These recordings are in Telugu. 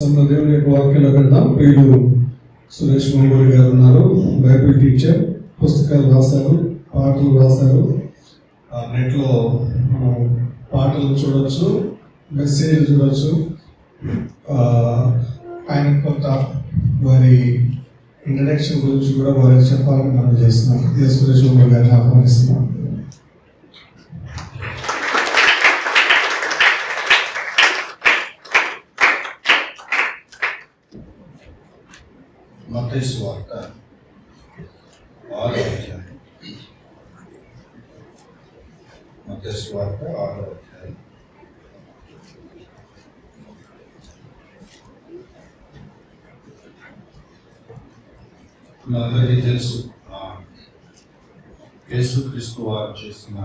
దేవుని యొక్క వాక్యంలో పెడదాం. వీళ్ళు సురేష్ మంగూరి గారు ఉన్నారు, బైబిల్ టీచర్, పుస్తకాలు రాశారు, పాటలు రాశారు. నెట్లో పాటలు చూడొచ్చు, మెసేజ్ చూడొచ్చు. ఆయన కొంత వారి ఇంట్రడక్షన్ గురించి కూడా వారికి చెప్పాలని మనం చేస్తున్నాం. సురేష్ మంగూరి గారిని ఆహ్వానిస్తున్నాం. మత్తయి సువార్త 6వ అధ్యాయం. మత్తయి సువార్త 6వ అధ్యాయం. మనందరికీ తెలుసు, యేసుక్రీస్తు వారు చేసిన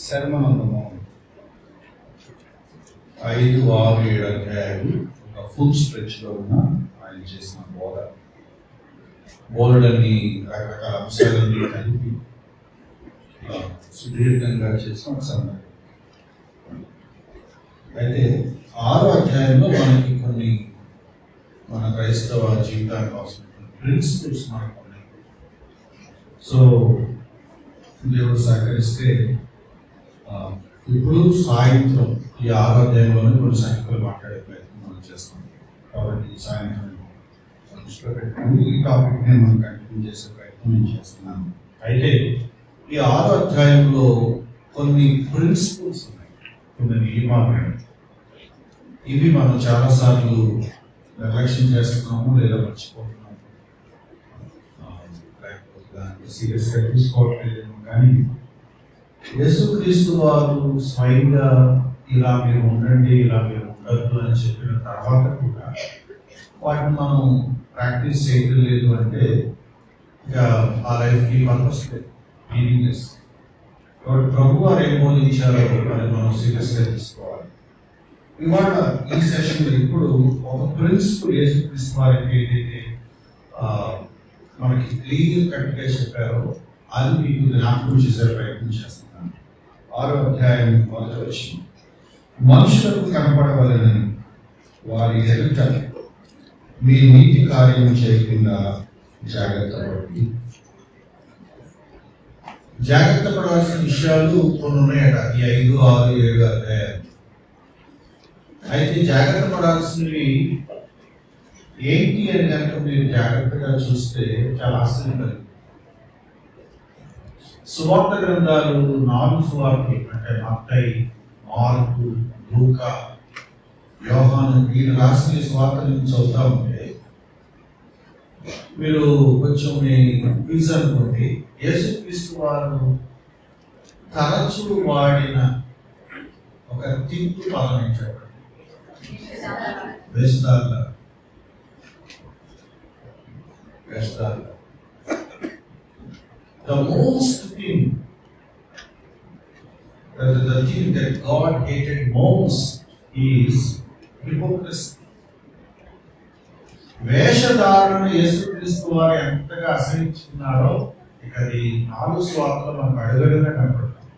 శర్మనందము 5, 6, 7 అధ్యాయాలు ఒక ఫుల్ స్ట్రెచ్ లో ఉన్న ఆయన చేసిన బోర్డని రకరకాల అంశాలన్నీ కలిపి సుదీర్ఘంగా చేసిన ఒక సందర్భం. అయితే 6వ అధ్యాయంలో మనకి కొన్ని మన క్రైస్తవ జీవితానికి అవసరమైన ప్రిన్సిపల్స్ మనకు ఉన్నాయి. సో దేవుడు సహకరిస్తే ఇప్పుడు సాయంత్రం ఈ 6వ అధ్యాయంలోనే కొన్ని సంఖ్యలు మాట్లాడే ప్రయత్నం మనం చేస్తాం. కాబట్టి సాయంత్రం దృష్టిలో పెట్టుకుని ఈ టాపిక్ ని మనం కంటిన్యూ చేసే ప్రయత్నం నేను చేస్తున్నాను. అయితే ఈ 6వ అధ్యాయంలో కొన్ని ప్రిన్సిపల్స్ ఉన్నాయి, కొన్ని నియమాలు ఉన్నాయి. ఇవి మనం చాలాసార్లు నిర్లక్ష్యం చేస్తున్నాము లేదా మర్చిపోతున్నాము, లేకపోతే దాన్ని సీరియస్గా తీసుకోవట్లేదేమో. కానీ యేసుక్రీస్తు వారు స్వయంగా ఇలా మీరు ఉండండి, ఇలా మీరు ఉండద్దు అని చెప్పిన తర్వాత కూడా వాటిని మనం ప్రాక్టీస్ చేయడం లేదు అంటే ఇక ఆ లైఫ్కి పర్పస్ లేదు, మీనింగ్లెస్. కాబట్టి ప్రభు వారు ఏం బోధించారో అది మనం సీరియస్గా తీసుకోవాలి. ఇవాళ ఈ సెషన్లో ఇప్పుడు ఒక ప్రిన్సిపల్ యేసుక్రీస్తు వారికి ఏదైతే మనకి క్లియర్ కట్గా చెప్పారో అది మీకు జ్ఞాపకం చేసే ప్రయత్నం చేస్తున్నాను. 6వ అధ్యాయం 1వ వచనం. మనుషులకు కనపడవలెనని వారి ఎదుట మీ నీతి కార్యం చేయకుండా జాగ్రత్త పడవలసిన విషయాలు కొన్ని ఉన్నాయట ఈ 5, 6, 7 అధ్యాయాలు. అయితే జాగ్రత్త పడాల్సినవి ఏంటి అని కనుక మీరు జాగ్రత్తగా చూస్తే చాలా ఆశ్చర్యం కలిగింది. సువార్త గ్రంథాలు 4 సువార్తలు అంటే మత్తయి, మార్కు, లూకా, యోహాను వీళ్ళు రాసిన సువార్త నుంచి చదువుతా ఉంటే మీరు కొంచెం క్విజ్ అనుకోండి. యేసుక్రీస్తు వారు తరచూ వాడిన ఒక తింపు పదం ఏంటంటే వేషధారణ. The most thing, the thing that God hated most is hypocrisy. వేషధారణను యేసుక్రీస్తు వారు ఎంతగా అసహించుకున్నారో ఇక అది 4 సువార్తలో మనకు అడుగడుగునా కనపడుతుంది.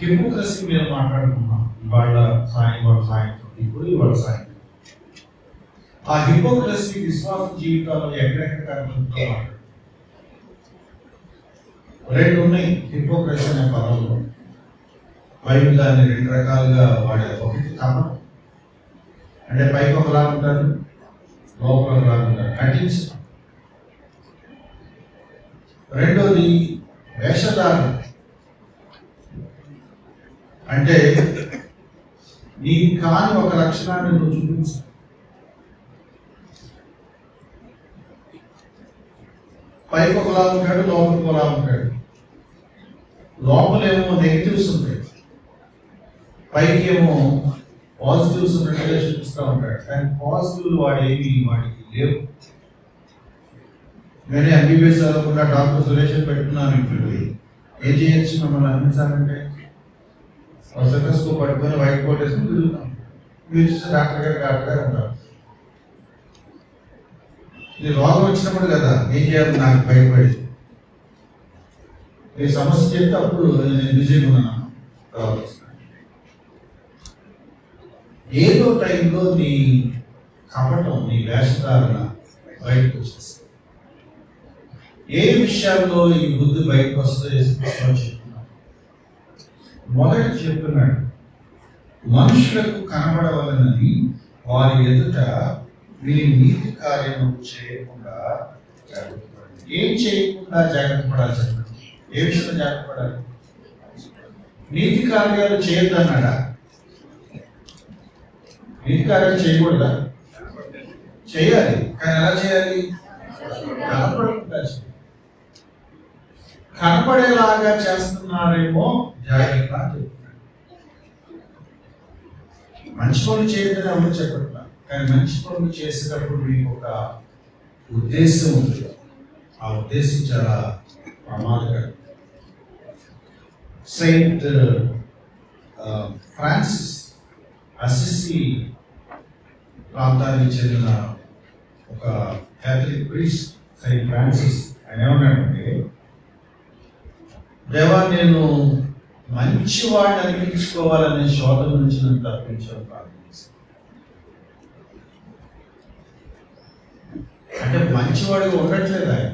హిపోక్రసీ మీద మాట్లాడుకున్నాం ఇవాళ సాయంత్రం, ఇవాళ సాయంత్రం. ఆ హిపోక్రసీ విశ్వాస జీవితాల్లో ఎక్కడెక్కడ కనపడుతుందో 2 ఉన్నాయి హిపోక్రసీ అనే పదంలో. బైబిల్ దాన్ని 2 రకాలుగా వాడారు. ఒకటి కపటం, అంటే పైకి ఒకలా ఉంటారు, లోపల ఒకలా ఉంటారు, నటించడం. రెండోది వేషధారణ, అంటే నీ కాని ఒక లక్షణాన్ని నువ్వు చూపించు. పైకి ఒకలా ఉంటాడు, లోపలికి ఒకలా ఉంటాడు. లోపలేమో నెగిటివ్స్ ఉంటాయి, పైకి ఏమో పాజిటివ్స్ ఉన్నట్టుగా చూపిస్తూ ఉంటాడు. కానీ పాజిటివ్ వాడికి లేవు. నేనే ఎంబీబీఎస్ చదవకుండా డాక్టర్ సురేష్ పెట్టుకున్నాను. ఇప్పుడు ఏం చేయొచ్చు మమ్మల్ని అందించాలంటే స్టెథోస్కోప్ పట్టుకొని వైట్ కోట్ వేసుకుని తిరుగుతాం. మీరు చూస్తే డాక్టర్ గారు ఉంటారు. ఇది రోగం వచ్చినప్పుడు కదా ఏం చేయాలి నాకు భయపడి ఈ సమస్య చెప్తే అప్పుడు నేను బిజీగా ఉన్నాను. ఏదో టైంలో నీ కపటం, నీ వేషధారణ బయటకు వచ్చేస్తుంది. ఏ విషయాల్లో ఈ బుద్ధి బయటకు వస్తే చెప్తున్నాడు. మొదట చెప్తున్నాడు, మనుషులకు కనబడవలనని వారి ఎదుట మీ నీతి కార్యము చేయకుండా జాగ్రత్త పడండి. ఏం చేయకుండా జాగ్రత్త పడాలి చెప్పండి. ఏ విషయంలో జాగ్రత్త పడాలి? నీతి కార్యాలు చేయొద్దన్నాడా? నీతి కార్యాలు చేయకూడదా? చేయాలి. కానీ ఎలా చేయాలి? కనపడకుండా చేయాలి. కనపడేలాగా చేస్తున్నారేమో జాగ్రత్త చెప్తున్నాడు. మంచి పనులు చేయొద్దని ఎవరు చెప్పట్లా, కానీ మంచి పనులు చేసేటప్పుడు మీకు ఒక ఉద్దేశం ఉంది. ఆ ఉద్దేశం చాలా ప్రమాదకరం. సెయింట్ ఫ్రాన్సిస్ అసిసి ప్రాంతానికి చెందిన ఒక క్యాథలిక్ ప్రీస్ట్ సెయింట్ ఫ్రాన్సిస్ ఆయన ఏమన్నాడంటే, దేవా నేను మంచివాడిని అనిపించుకోవాలనే శోధన నుంచి నన్ను తప్పించడం ప్రారంభించాను. అంటే మంచివాడిగా ఉండట్లేదు ఆయన,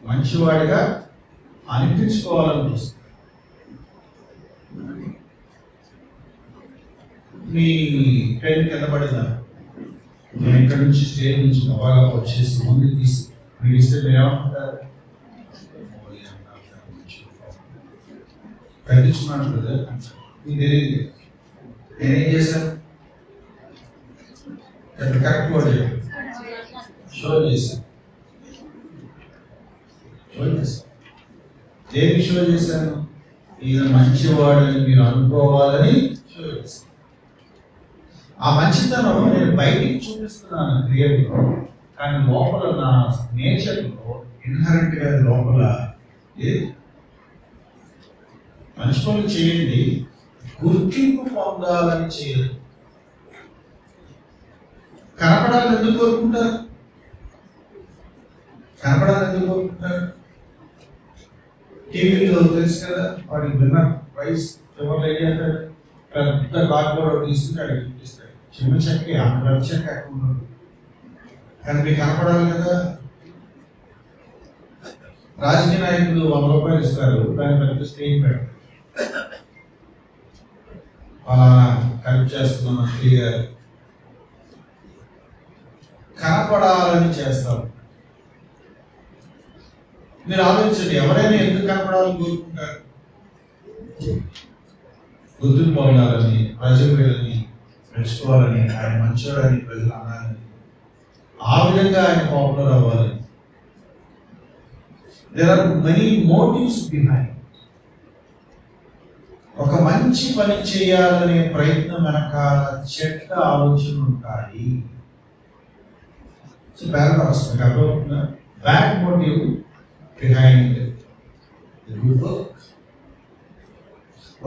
మంచివాడిగా అనిపించుకోవాలని చూస్తాను. మీ పెన్ కింద పడిందా? నేను ఇక్కడ నుంచి స్టేజ్ నుంచి బాగా వచ్చేసి ముందు తీసి మీరు ఇస్తే మీరు ఏమంటారు? కట్టించుకున్నాను కదా, మీకు తెలియదు. నేనేం చేశాను? కరెక్ట్ వర్డ్ షో చేశాను. దేనికి షో చేశాను? ఈయన మంచివాడని మీరు అనుకోవాలని షో చేశాను. ఆ మంచితనం నేను బయటికి చూపిస్తున్నాను క్రియేటివ్లో, కానీ లోపల నా నేచర్లో ఇన్హరెంట్ గా లోపల మంచి పనులు చేయండి, గుర్తింపు పొందాలని చేయదు. కనపడాలని ఎందుకు కోరుకుంటారు? కనపడాలని ఎందుకు కోరుకుంటారు? టీవీలో తెలుసు కదా, వాడికి విన్నర్ ప్రైజ్ ఎవరు రెడీ అంటాడు, పెద్ద కార్డ్బోర్డ్ తీసుకుంటాడు, చూపిస్తాడు. చిన్న చెక్క అంత పెద్ద చెక్క ఉండదు, కానీ మీకు కనపడాలి కదా. రాజకీయ నాయకులు 100 రూపాయలు ఇస్తారు, దాని పెద్ద స్టేజ్ పెడతారు. అలా హెల్ప్ చేస్తున్నాం క్లియర్ కనపడాలని చేస్తారు. మీరు ఆలోచించండి, ఎవరైనా ఎందుకు కనపడాలని కోరుకుంటారు? గుర్తులు పొందాలని, ప్రజలు వీళ్ళని మెచ్చుకోవాలని, ఆయన మంచివాడని ప్రజలు అనాలని, ఆ విధంగా ఆయన పాపులర్ అవ్వాలని. There are many motives behind. ఒక మంచి పని చేయాలనే ప్రయత్నం వెనకాల చెడ్డ ఆలోచనలు ఉంటాయి. Bad motive behind good work.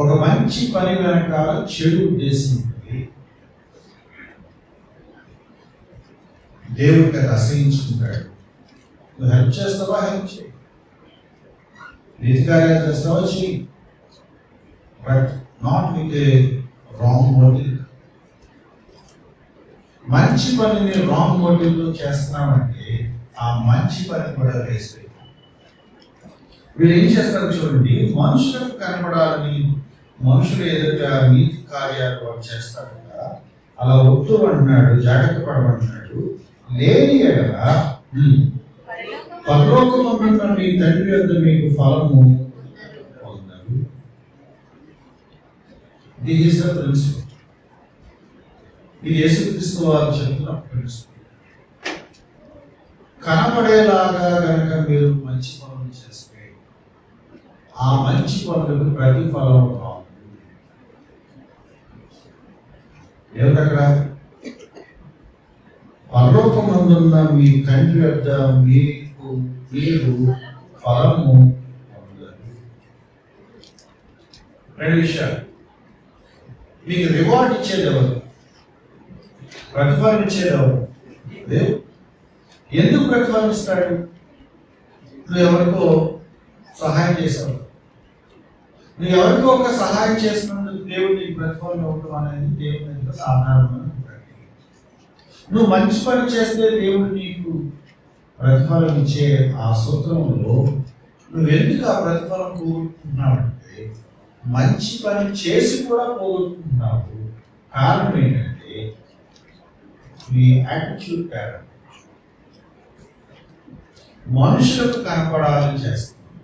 ఒక మంచి పని వెనకాల చెడు ఉద్దేశం ఉంటుంది. దేవుడికి అది అసహించుకుంటాడు. నువ్వు హెల్ప్ చేస్తావా? హెల్ప్ చేయి. నీతి కార్యాలు చేస్తావా? చెయ్యి. But not with a wrong motive. మంచి పనిని రాంగ్ మోటివ్ లో చేస్తున్నామంటే ఆ మంచి పని కూడా వేస్ట్ అయిపోయింది. వీళ్ళు ఏం చేస్తారు చూడండి, మనుషులకు కనపడాలని మనుషులు ఎదుట నీతి కార్యాలు వాళ్ళు చేస్తారు కదా, అలా వద్దు అంటున్నాడు, జాగ్రత్త పడమంటున్నాడు. లేని ఎడల పరలోకమందున్న మీ తండ్రి వద్ద మీకు ఫలము పొందరు. This is the principle. ఇది యేసుక్రీస్తు వారు చెప్తున్న ప్రిన్సిపల్. కనపడేలాగా కనుక మీరు మంచి పనులు చేస్తే ఆ మంచి పనులకు ప్రతిఫలం రాదు. ఏమిటక్కడ? పరలోకమందున్న మీ తండ్రి వద్ద మీరు ఫలము పొందరు. రెండు విషయాలు. మీకు రివార్డ్ ఇచ్చేది ఎవరు? ప్రతిఫలం ఇచ్చేది ఎవరు? దేవుడు. ఎందుకు ప్రతిఫలం ఇస్తాడు? నువ్వు ఎవరికో సహాయం చేసావు, నువ్వు ఎవరికో ఒక సహాయం చేసినందుకు దేవుడు నీకు ప్రతిఫలం ఇవ్వడం అనేది దేవుని యొక్క సాధారణమైన నువ్వు మంచి పని చేస్తే దేవుడు నీకు ప్రతిఫలం ఇచ్చే ఆ సూత్రంలో నువ్వు ఎందుకు ఆ ప్రతిఫలం కోరుకుంటున్నావంటే మంచి పని చేసి కూడా కోరుకుంటున్నావు. కారణం ఏంటంటే నీ యాటిట్యూడ్ తేడా. మనుషులకు కనపడాలని చేస్తున్నావు,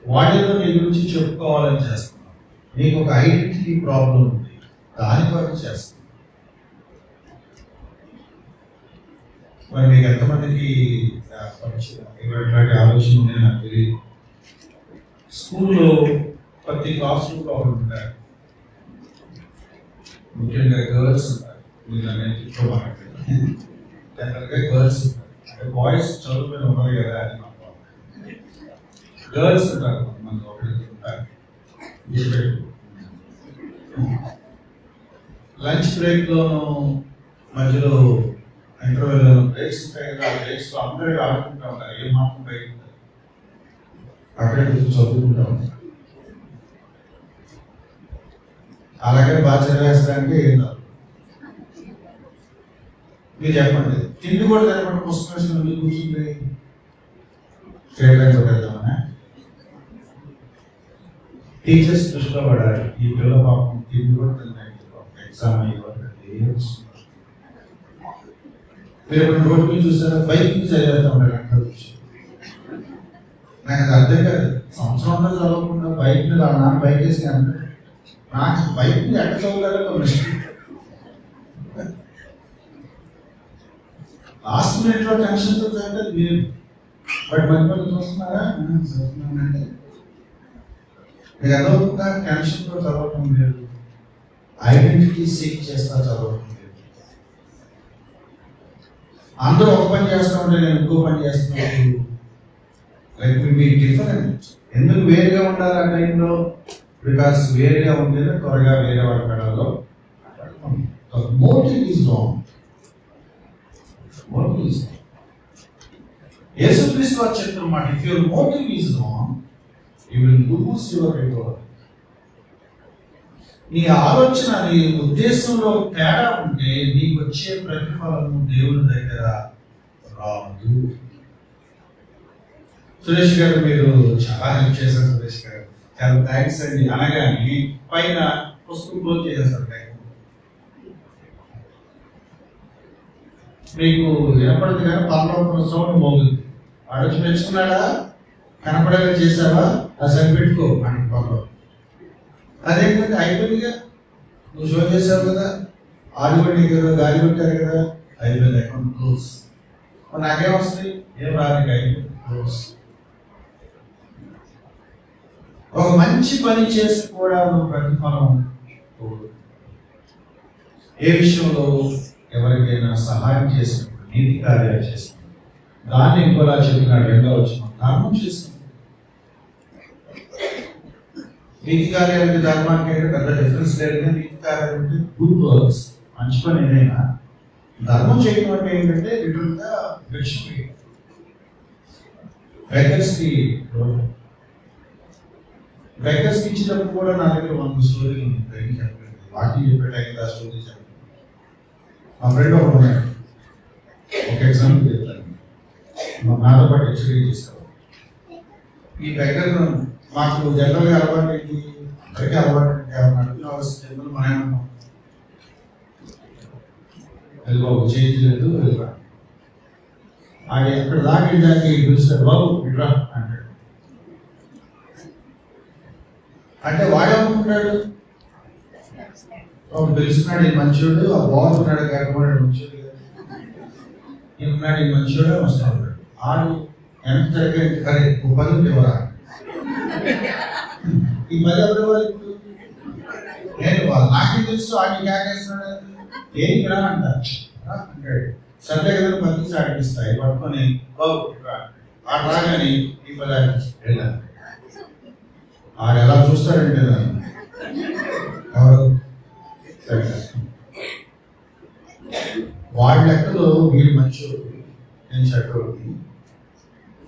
వాటిలో నీ గురించి చెప్పుకోవాలని చేస్తున్నావు, నీకు ఒక ఐడెంటిటీ ప్రాబ్లం ఉంది, దాని కొరకు చేస్తున్నావు. మరి మీకు ఎంతమందికి ఇట్లాంటి ఆలోచన ఉంది నాకు తెలియదు. స్కూల్లో ప్రతి క్లాస్ రూమ్లో ఒకరు ఉంటారు, ముఖ్యంగా గర్ల్స్ ఉంటారు. మీరు అనేది జనరల్గా గర్ల్స్ ఉంటారు, అంటే బాయ్స్ చదువుకుని ఉన్నారు కదా అని గర్ల్స్ ఉంటారు. కొంతమంది ఒకరికి ఉంటారు. లంచ్ బ్రేక్లోను మధ్యలో ఇంటర్వెల్ బ్రేక్స్ ఉంటాయి కదా, ఆ బ్రేక్స్ లో అందరూ ఆడుకుంటా ఉంటారు. ఏం మాత్రం బయట అక్కడే కూర్చొని చదువుకుంటా ఉంటారు. అలాగే బాగా చదివేస్తారంటే ఏం కాదు. మీరు చెప్పండి, తిండి కూడా తినకుండా పుస్తకం వేసుకుని కూర్చుంటే స్ట్రేట్ లైన్ పెట్టేద్దామనే టీచర్స్ దృష్టిలో పడాలి. ఈ పిల్ల పాపం తిండి కూడా తిన్నాయి, ఎగ్జామ్ అయ్యేవాళ్ళు మీరు ఎప్పుడు రోడ్డు మీద చూస్తారా, బైక్ మీద చదివేస్తా ఉంటారు అంటారు. నాకు అది అర్థం కాదు. సంవత్సరం అంతా చదవకుండా బైక్ మీద నాన్న బైక్ వేసి అంటారు. నాకు బైక్ మీద ఎక్కడ చదవలేదో లాస్ట్ మినిట్ లో టెన్షన్ తో చదివితే మీరు బట్ మంచి చూస్తున్నారా చదువుతున్నానంటే మీరు ఎదవకుండా టెన్షన్ తో చదవటం లేదు, ఐడెంటిటీ సీక్ చేస్తా చదవటం లేదు. అందరూ ఒక పని చేస్తూ ఉంటే నేను ఇంకో పని చేస్తున్నాను. Like will be different. ఎందుకు వేరుగా ఉండాలి ఆ టైంలో? బికాస్ వేరుగా ఉంటేనే త్వరగా వేరే వాళ్ళ కళలో motive is wrong. Motive is wrong. యేసుక్రీస్తు వారు చెప్తున్నమాట, if your motive is wrong you will lose your reward. నీ ఆలోచన, నీ ఉద్దేశంలో తేడా ఉంటే నీకు వచ్చే ప్రతిఫలము దేవుని దగ్గర రాదు. సురేష్ గారు మీరు చాలా హెల్ప్ చేశారు. సురేష్ గారు చాలా థ్యాంక్స్ అండి అనగానే పైన పుస్తకం క్లోజ్ చేసేస్తారు. మీకు వినపడదు కానీ పర్లోకంలో సౌండ్ మోగుతుంది. వాడు వచ్చి మెచ్చుకున్నాడా, కనపడేలా చేసావా, అది సరిపెట్టుకో అని పర్లో. అదేంటంటే అయిపోయిందిగా, నువ్వు షో చేసావు కదా, ఆడు పడి కదా, గాలి పెట్టారు కదా, అయిపోయింది, అకౌంట్ క్లోజ్. నాకేం వస్తుంది? ఏం రాదు, అయిపోయింది, క్లోజ్. ఒక మంచి పని చేసి కూడా నువ్వు ప్రతిఫలం ఏ విషయంలో ఎవరికైనా సహాయం చేసినప్పుడు, నీతి కార్యాలు చేసినప్పుడు, దాన్ని ఇంకోలా చెప్పినాడు. రెండో వచ్చిన ధర్మం చేసినప్పుడు. నీతి కార్యాలకి ధర్మానికి అయితే పెద్ద డిఫరెన్స్ లేదు. నీతి కార్యాలు అంటే గుడ్ వర్క్స్, మంచి పని ఏదైనా. ధర్మం చేయడం అంటే ఏంటంటే రిటర్న్ గా భిక్ష వేయడం. బెగ్గర్స్కి ఇచ్చినప్పుడు కూడా నా దగ్గర 100 స్టోరీలు ఉంటాయి. చెప్పండి వాటిని చెప్పే టైం ఆ స్టోరీ చెప్పండి. మా ఫ్రెండ్ ఒకడు ఉన్నాడు, ఒక ఎగ్జాంపుల్ చెప్తాను. నాతో పాటు హెచ్చరిక చేస్తాను. ఈ బెగ్గర్ మాకు జనరల్గా అలవాటు ఏంటి, అందరికీ అలవాటు అంటే అడుగుతున్న మనం ఏమన్నాం, వెళ్ళిబాబు చేంజ్ లేదు వెళ్ళిరా. అది ఎక్కడ దాటి దాన్ని పిలుస్తాడు, బాబు ఇట్రా అంటాడు. అంటే వాడేమనుకుంటాడు, ఒక పిలుస్తున్నాడు ఈ మంచోడు, ఆ బాగున్నాడు కాకపోతే మంచోడు ఈయన్నాడు ఈ మంచోడే వస్తా ఉంటాడు. ఆడు ఎంత సరే 10 ఎవరా ఈ 10 ఎవరి వాళ్ళు నేను వాళ్ళు నాకే తెలుసు. ఆడికి కేకేస్తున్నాడు, ఏం రా అంటాడు. సర్లే కదా 10 ఆడిపిస్తాయి పట్టుకొని బాబు ఆడు రాగానే ఈ 10 వెళ్ళాలి. ఆడు ఎలా చూస్తాడంటే ఎవరు వాడి లెక్కలో వీడు మంచోడు, నేను చెడ్డోడిని.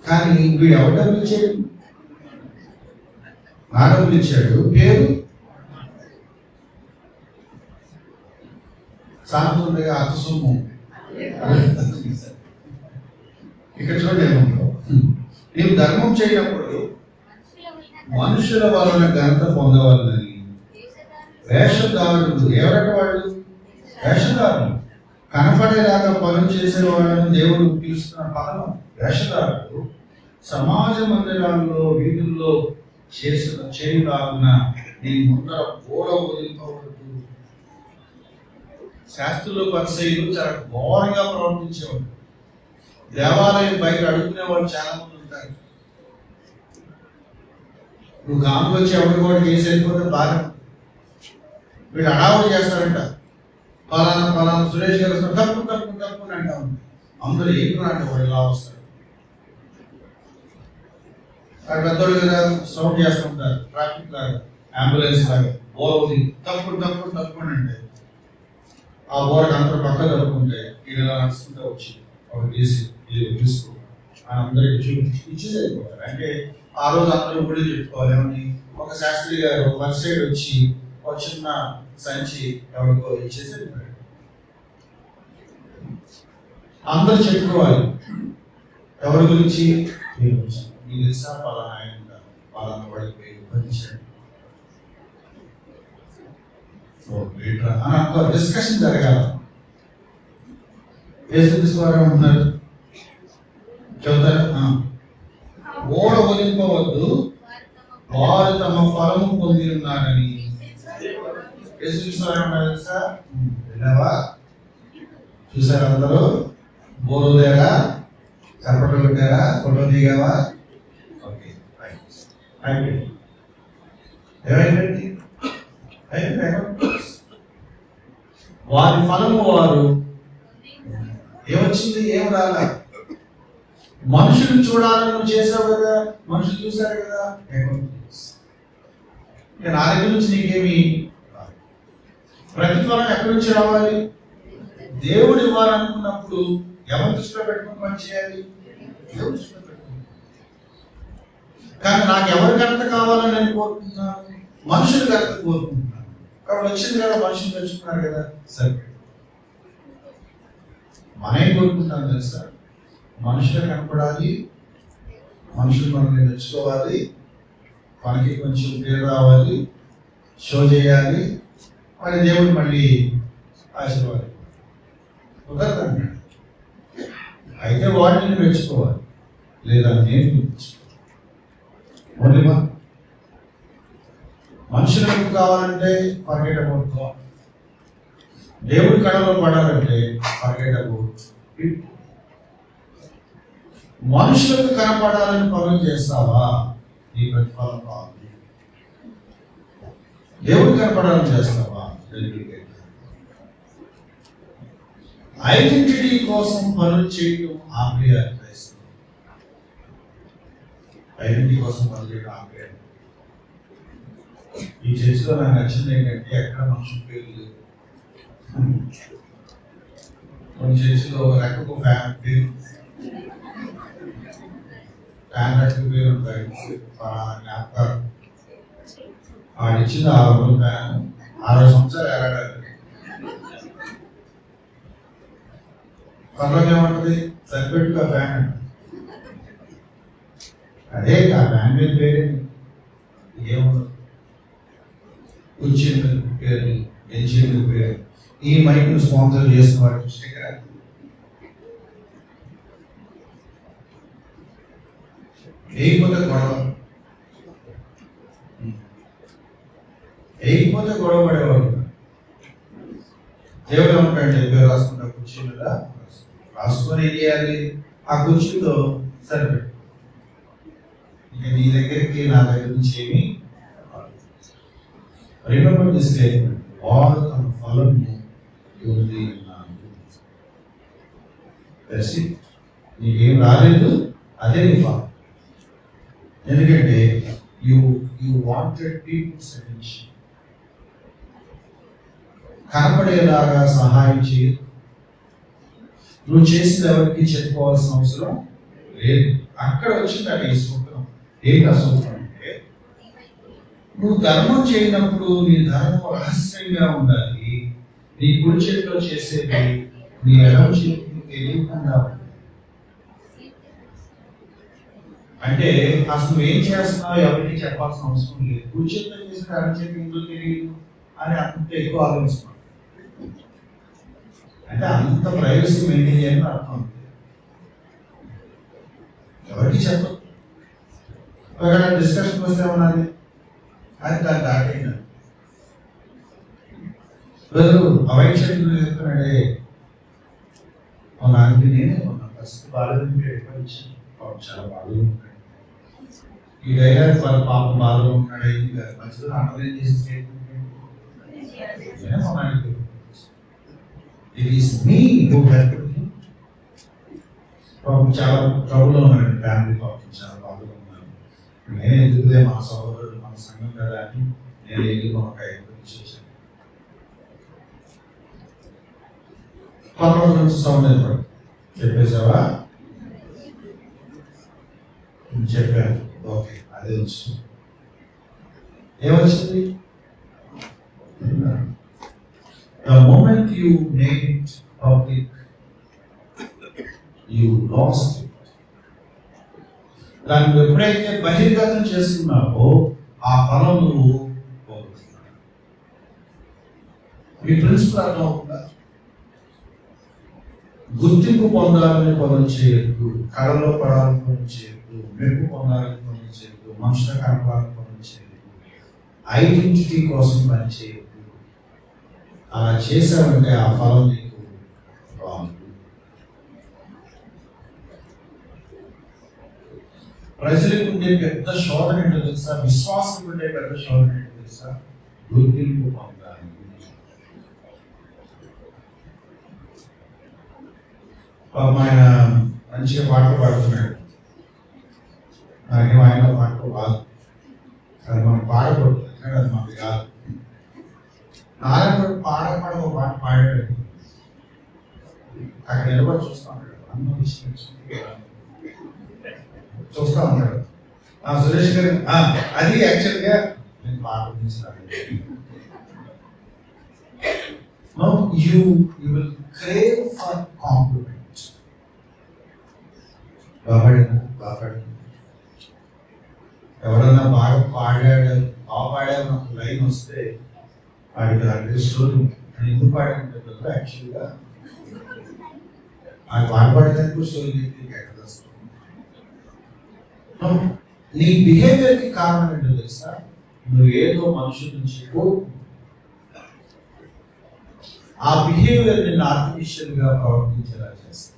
కానీ వీడు ఎవరు డబ్బులు ఇచ్చాడు? నా డబ్బులు ఇచ్చాడు. పేరు సాంతుండగా అర్థ సొమ్ము ఇక్కడ చూడండి, నీవు ధర్మం చేయనప్పుడు మనుషుల వలన ఘనత పొందవాలని వేషధారులు. ఎవరట వాళ్ళు? వేషధారులు. కనపడేలాగా పనులు చేసే వాళ్ళని దేవుడు పిలుస్తున్న పదం వేషధారులు. సమాజ మందిరాల్లో వీధుల్లో చేయులాగున నీ ముందర బోర వదిలిపోవద్దు. శాస్త్రులు పరిచయులు చాలా ఘోరంగా ప్రవర్తించేవాడు. దేవాలయం బయట అడుగుకునే వాళ్ళు చాలా మంది ఉంటారు. నువ్వు గాంకు వచ్చి ఎవరి కూడా చేసి వెళ్ళిపోతే బాగా వీళ్ళు అడావుడు చేస్తారంట. పలానా సురేష్ గారు తప్పు తప్పు తప్పు అని అంటా ఉంది. అందరూ ఏంటో అంటే వాడు ఇలా వస్తారు. అక్కడ పెద్దోళ్ళు కదా సౌండ్ చేస్తుంటారు, ట్రాఫిక్ లాగా, అంబులెన్స్ లాగా. బోరవుది తప్పుడు తప్పుడు తప్పు అని అంటే ఆ బోరకు అందరూ పక్క తప్పుకుంటే వీళ్ళు ఇలా నడుచుకుంటూ వచ్చి ఒక తీసి తీసుకో అని అందరికి ఇచ్చేసి అయిపోతారు. అంటే ఆ రోజు అందరూ కూడా చెప్పుకోవాలి ఏమని, ఒక శాస్త్రి గారు వన్ సైడ్ వచ్చి ఒక చిన్న సంచి ఎవరికో ఇచ్చేసి వెళ్ళిపోయాడు. అందరూ చెప్పుకోవాలి ఎవరి గురించి, మీరు తెలుసా పలానా ఆయన పలానా వాడికి పేరు పంచాడు అని డిస్కషన్ జరగాల. ఏసువారు ఉన్నారు చెబుతారు, ఓడ వదిలిపోవద్దు, వారు తమ ఫలము పొంది ఉన్నారని. తెలుసా? విన్నావా? చూసారా? అందరూ బోరు లేరా, చప్పట్లు కొట్టారా, ఫోటో దిగావా? ఓకే, అయిపోయింది. ఏమైపోయింది? వారి ఫలము వారు ఏమొచ్చింది? ఏం రాలా. మనుషులు చూడాలని నువ్వు చేసావు కదా, మనుషులు చూశారు కదా. నా దగ్గర నుంచి నీకేమి ప్రతిఫలం ఎక్కడి నుంచి రావాలి? దేవుడు ఇవ్వాలనుకున్నప్పుడు ఎవరి దృష్టిలో పెట్టుకుని పని చేయాలి? దేవుడి దృష్టిలో పెట్టుకుని. కానీ నాకు ఎవరి ఘనత కావాలని నేను కోరుకుంటున్నాను? మనుషులు ఘనత కోరుకుంటున్నాను. కాబట్టి వచ్చింది కదా, మనుషులు తెచ్చుకున్నారు కదా, సరే. మనం కోరుకుంటాను తెలుసా? మనుషులు కనపడాలి, మనుషులు మనల్ని మెచ్చుకోవాలి, మనకి కొంచెం పేరు రావాలి, షో చేయాలి, మరి దేవుడు మళ్ళీ ఆశీర్వాదం కుదరదన్నాడు. అయితే వాటిని మెచ్చుకోవాలి, లేదా నేను మెచ్చుకోవాలి. మనుషులకు కావాలంటే ఫర్గెట్ అబౌట్ గాడ్. దేవుడి కళలో పడాలంటే ఫర్గెట్ అబౌట్ ఇట్. మనుషులకు కనపడాలని పనులు చేస్తావా? నీ ప్రతిఫలం కావాలి. దేవుడు కనపడాలని చేస్తావా? ఐడెంటిటీ కోసం పనులు చేయడం ఆపేయాలి. ఐడెంటిటీ కోసం పనులు చేయడం ఆపేయాలి. ఈ చర్చిలో నాకు నచ్చింది ఏంటంటే ఎక్కడ మనుషుల పేరు లేదు. కొన్ని చర్చిలో ఒక రెక్కకు ఫ్యాన్ పేరు, ఫ్యాన్ రెక్కకు పేరు ఉంటాయి. జ్ఞాపకాలు ఆడిచ్చింది 6 ఫ్యాన్ 60 సంవత్సరాలు ఎలాడాలి. పనులకు ఏమంటుంది? సరిపెట్టుగా ఫ్యాన్ అంట. అదే ఆ ఫ్యాన్ మీద పేరేంటి? ఏముండదు. కుర్చీ పేరు, బెంచీ పేరు, ఈ మైక్ స్పాన్సర్ చేసిన వాటి స్టిక్కర్. వేయకపోతే గొడవ పడేవాడు. దేవుడు ఏమంటాడు? పేరు రాసుకుంటా కుర్చీ మీద రాసుకొని వేయాలి. ఆ కుర్చీలో సరిపెట్టు. ఇక నీ దగ్గరికి నా దగ్గర నుంచి ఏమి రిమెంబర్ దిస్ స్టేట్మెంట్, వారు తమ ఫలము పొంది ఉన్నారు. నీకేం రాలేదు, అదే నీ ఫలం. ఎందుకంటే యు వాంటెడ్ పీపుల్స్ అటెన్షన్. కనపడేలాగా సహాయం చేయదు. నువ్వు చేసిన ఎవరికి చెప్పుకోవాల్సిన అవసరం లేదు. అక్కడ వచ్చింది అది సూత్రం. ఏంటి ఆ సూత్రం అంటే, నువ్వు ధర్మం చేయనప్పుడు నీ ధర్మం రహస్యంగా ఉండాలి. నీ కుడి చేతిలో చేసేది నీ ఎడమ చేతికి తెలియకుండా అంటే అసలు నువ్వేం చేస్తున్నావు ఎవరికి చెప్పాల్సిన అవసరం లేదు. కూర్చొని చేసిన అరచేతి ఇంట్లో తెలియదు అని అంత ఎక్కువ ఆలోచిస్తున్నాం. అంటే అంత ప్రైవసీ మెయింటైన్ చేయాలని అర్థం. ఎవరికి చెప్పదు. ఒకవేళ డిస్కషన్ వస్తే ఉన్నది అది దాన్ని దాటైంది. అవాయిడ్ చేయడం చెప్తున్నాడే నాన్నకి నేనే ఉన్నా ఫస్ట్ బాధలు చాలా బాధలు ఉంటాయి. ఈ డైలాగ్ వాళ్ళ పాప బాధలో ఉన్నాడు అయింది కాదు మధ్యలో అన్నదేం చేసి it is me who help పాపం చాలా ట్రబుల్లో ఉన్నారండి. ఫ్యామిలీ పాపం చాలా బాధలో ఉన్నారు. నేను ఎందుకులే మా సహోదరుడు మన సంఘం కదా అని నేను వెళ్ళి ఒక చేశాను. పక్కన నుంచి సౌండ్ అయిపోయాడు. చెప్పేసావా? చెప్పాను. ఓకే, అదే వచ్చింది. ఏమొచ్చింది? The moment you made it public, you lost it. దాన్ని ఎప్పుడైతే బహిర్గతం చేస్తున్నావో ఆ ఫలం నువ్వు పోగొట్టుకున్నావు. మీ ప్రిన్సిపల్ అర్థం అవుతుందా? గుర్తింపు పొందాలని పనులు చేయొద్దు, కళలో పడాలని పనులు చేయొద్దు, మెరుపు పొందాలని పనులు చేయొద్దు, మనుషుల కనపాలని పనులు చేయొద్దు, ఐడెంటిటీ కోసం పని చేయొద్దు. అలా చేశామంటే ఆ ఫలం నీకు రాదు. ప్రజలకు ఉండే పెద్ద శోధన ఏంటో తెలుసా? విశ్వాసం ఉండే పెద్ద శోధన ఏంటో తెలుసా? గుర్తింపు పొందాలి. ఆయన మంచిగా పాటలు పాడుతున్నాడు. నాకేమో ఆయన పాటలు రాదు, అది మనం పాడకూడదు, అది మాకు కాదు. నారాయణ పాడపడ ఒక పాట పాడాడు. అక్కడ నిలబడి చూస్తా ఉంటాడు, అన్న చూస్తా ఉంటాడు. సురేష్ గారు అది యాక్చువల్గా నేను పాట you will crave for compliment. ఎవరన్నా బాగా పాడాడు, బాగా పాడాడు నాకు లైన్ వస్తే వాడికి అదే స్టోరీ అని ఎందుకు పాడాడంటే యాక్చువల్గా అది పాడపడడానికి స్టోరీ ఎక్కడ వస్తుంది. నీ బిహేవియర్ కి కారణం ఏంటో తెలుసా? నువ్వు ఏదో మనుషుల నుంచి ఆ బిహేవియర్ నిన్ను ఆర్టిఫిషియల్ గా ప్రవర్తించేలా చేస్తా.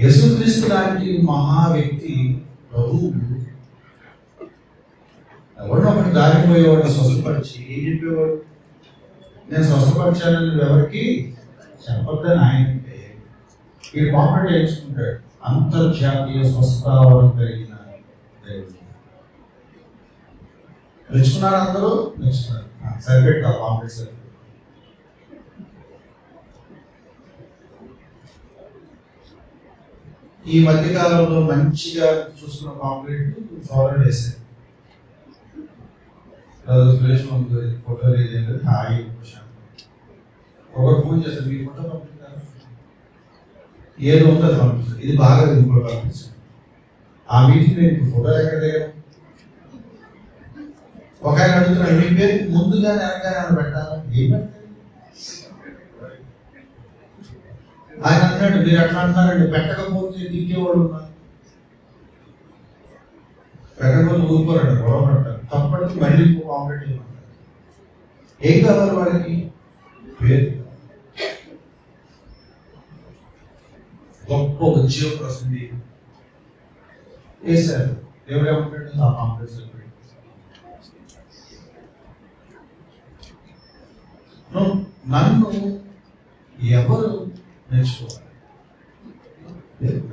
యేసుక్రీస్తు లాంటి మహా వ్యక్తి ప్రభువు ఎవరినో ఒకటి దారిపోయేవాడు స్వస్థపరిచి ఏం చెప్పేవాడు? నేను స్వస్థపరిచానని ఎవరికి చెప్పొద్దని ఆయన అంటే వీడు కాంప్లైంట్ చేయించుకుంటాడు. అంతర్జాతీయ స్వస్థావరం కలిగిన దేవుడు మెచ్చుకున్నారు. అందరూ మెచ్చుకున్నారు. సరిపెట్టు కాంప్లైంట్ సరిపెట్టు. ఈ మధ్యకాలంలో మంచిగా చూసుకున్న కాంప్లైంట్ ఫార్వర్డ్ చేశారు. ఫోటో లేదు, హాయి ఒకరు ఫోన్ చేస్తారు, మీ ఫోటో పంపిస్తారు, ఏదో ఉంటుంది పంపిస్తారు, ఇది బాగా ఇంకోటి పంపిస్తారు. ఆ మీటింగ్ నేను ఫోటో ఎక్కడ దగ్గర ఒక ఆయన అడుగుతున్నాడు, మీ పేరు ముందుగానే అనగానే పెట్టాలా? ఏం పెట్టాలి? ఆయన అంటాడు, మీరు ఎట్లా అంటున్నారండి, పెట్టకపోతే దిక్కేవాడు ఉన్నారు, పెట్టకపోతే ఊరుకోరండి, గొడవ పడతారు, తప్పటికి మళ్ళీ కాంప్లీట్ చేయమంటారు. ఏం కావాలి వాళ్ళకి? పేరు. గొప్ప ఉద్యోగ ప్రసిద్ధి వేశారు. దేవుడు ఏమంటాడు? ఆ కాంప్లెక్స్ నన్ను ఎవరు నేర్చుకోవాలి?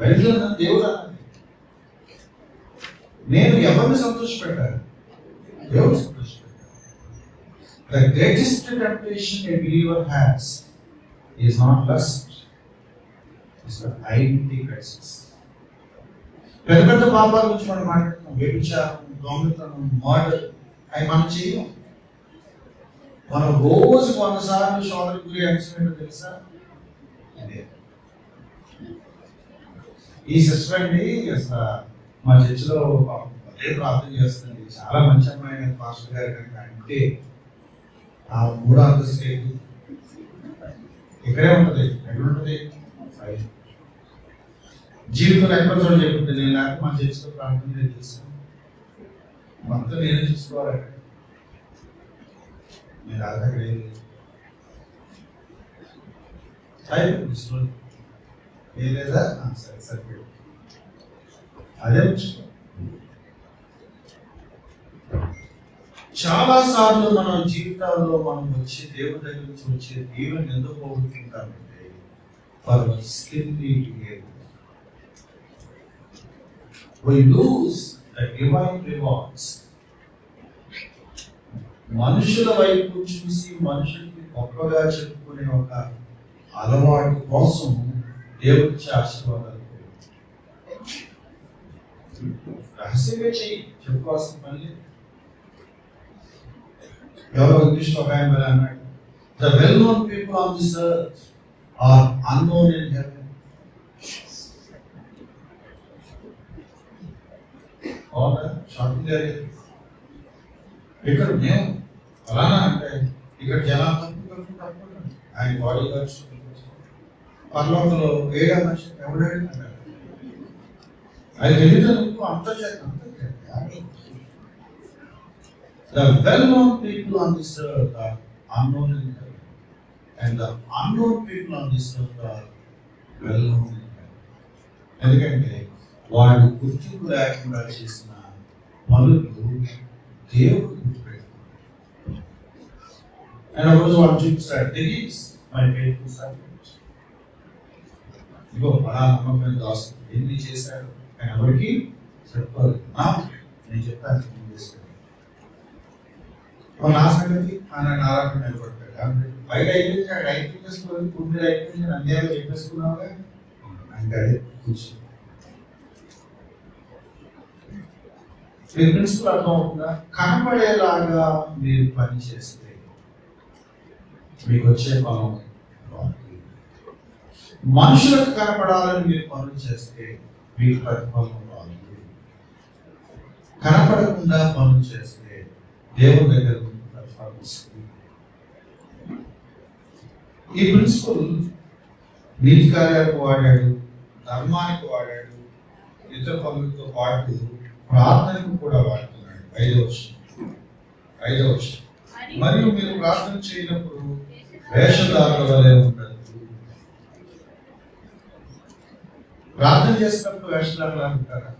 వెళ్ళిన దేవుడు అన్నది. నేను ఎవరిని సంతోషపెట్టాలి? దేవుడు సంతోషపెట్టాలి. The greatest temptation a believer has is not lust, it's the identity crisis. పెద్ద పెద్ద పాపాల గురించి మనం మాట్లాడుతున్నాం, వ్యభిచారం, దొంగతనం, మర్డర్, అవి మనం చేయం. మనం రోజు 100 సార్లు శోధనకు గురి అంచమేంటో తెలుసా? అదే ఈ సిస్టర్ అండి అసలు మా చర్చిలో అదే ప్రార్థన చేస్తుంది, చాలా మంచి అమ్మాయి పాస్టర్ గారు కనుక అంటే ఆ 3వ అంతస్తు ఇక్కడే ఉంటుంది. ఎక్కడ ఉంటుంది? జీవితంలో ఎక్కడ చోటు చెప్తుంది. నేను లేక మా చర్చిలో ప్రార్థన చేస్తాను, మొత్తం నేనే చూసుకోవాలి. మీరు అక్కడ ఏం లేదా? సరే సరిపోయి అదే చాలా సార్లు మన జీవితాల్లో మనం వచ్చే దేవుడి దగ్గర నుంచి వచ్చే దేవుని ఎందుకు పోగొట్టుకుంటామంటే for స్కిల్లీ we lose the divine rewards. మనుషుల వైపు చూసి మనుషులకి గొప్పగా చెప్పుకునే ఒక అలవాటు కోసం దేవుడి ఆశీర్వాదాలు రహస్యంగా చెయ్యి, చెప్పుకోవాల్సిన పని. ఎవరో ఇంగ్లీష్లో ఒక ఆయన అన్నాడు, the well known people on this earth are unknown in heaven. Shopping ఇక్కడ మేము అలానా అంటే ఇక్కడ జనాలు తప్పు ఆయన బాడీ గార్డ్స్ పర్లోకంలో వేరే మనిషి ఎవడాడు అన్నాడు. అది తెలియదు అంత the well-known people on this earth are unknown in heaven, and the unknown people on this earth are well-known in heaven. ఎందుకంటే వాడు గుర్తింపు లేకుండా చేసిన పనులు దేవుడు గుర్తుపెట్టుకున్నాడు. అండ్ ఒకరోజు వాడు చూపిస్తాడు, దిస్ మై ఫెయిత్ఫుల్ సర్వెంట్. ఇగో అలా నమ్మకమైన దాసుడు ఎన్ని చేశాడు ఆయన ఎవరికి చెప్పాలి. నేను చెప్తాను నా సంగతి ఆయన నారాయణ నిలబడతాడు. బయట అయిపోయింది, అక్కడ అయిపోయింది, పూర్తి అయిపోయింది, అన్యాయం చెప్పేసుకున్నావుగా అంటే అదే కూర్చో. ప్రిన్సిపల్ అర్థం అవుతుందా? కనపడేలాగా మీరు పని చేస్తే మీకు వచ్చే ఫలం, మనుషులకు కనపడాలని మీరు పనులు చేస్తే మీకు ప్రతిఫలం రాదు. కనపడకుండా పనులు చేస్తే దేవుని దగ్గర ప్రతిఫలం వస్తుంది. ఈ ప్రిన్సిపల్ నీతి కార్యాలకు వాడాడు, ధర్మానికి వాడాడు, ఇతర పనులతో పాటు ప్రార్థనకు కూడా వాడుతున్నాడు. 5వ వచనం, మరియు మీరు ప్రార్థన చేయనప్పుడు వేషధారుల వలె ఉండదు. ప్రార్థన చేసినప్పుడు వేషధారులా ఉంటారా?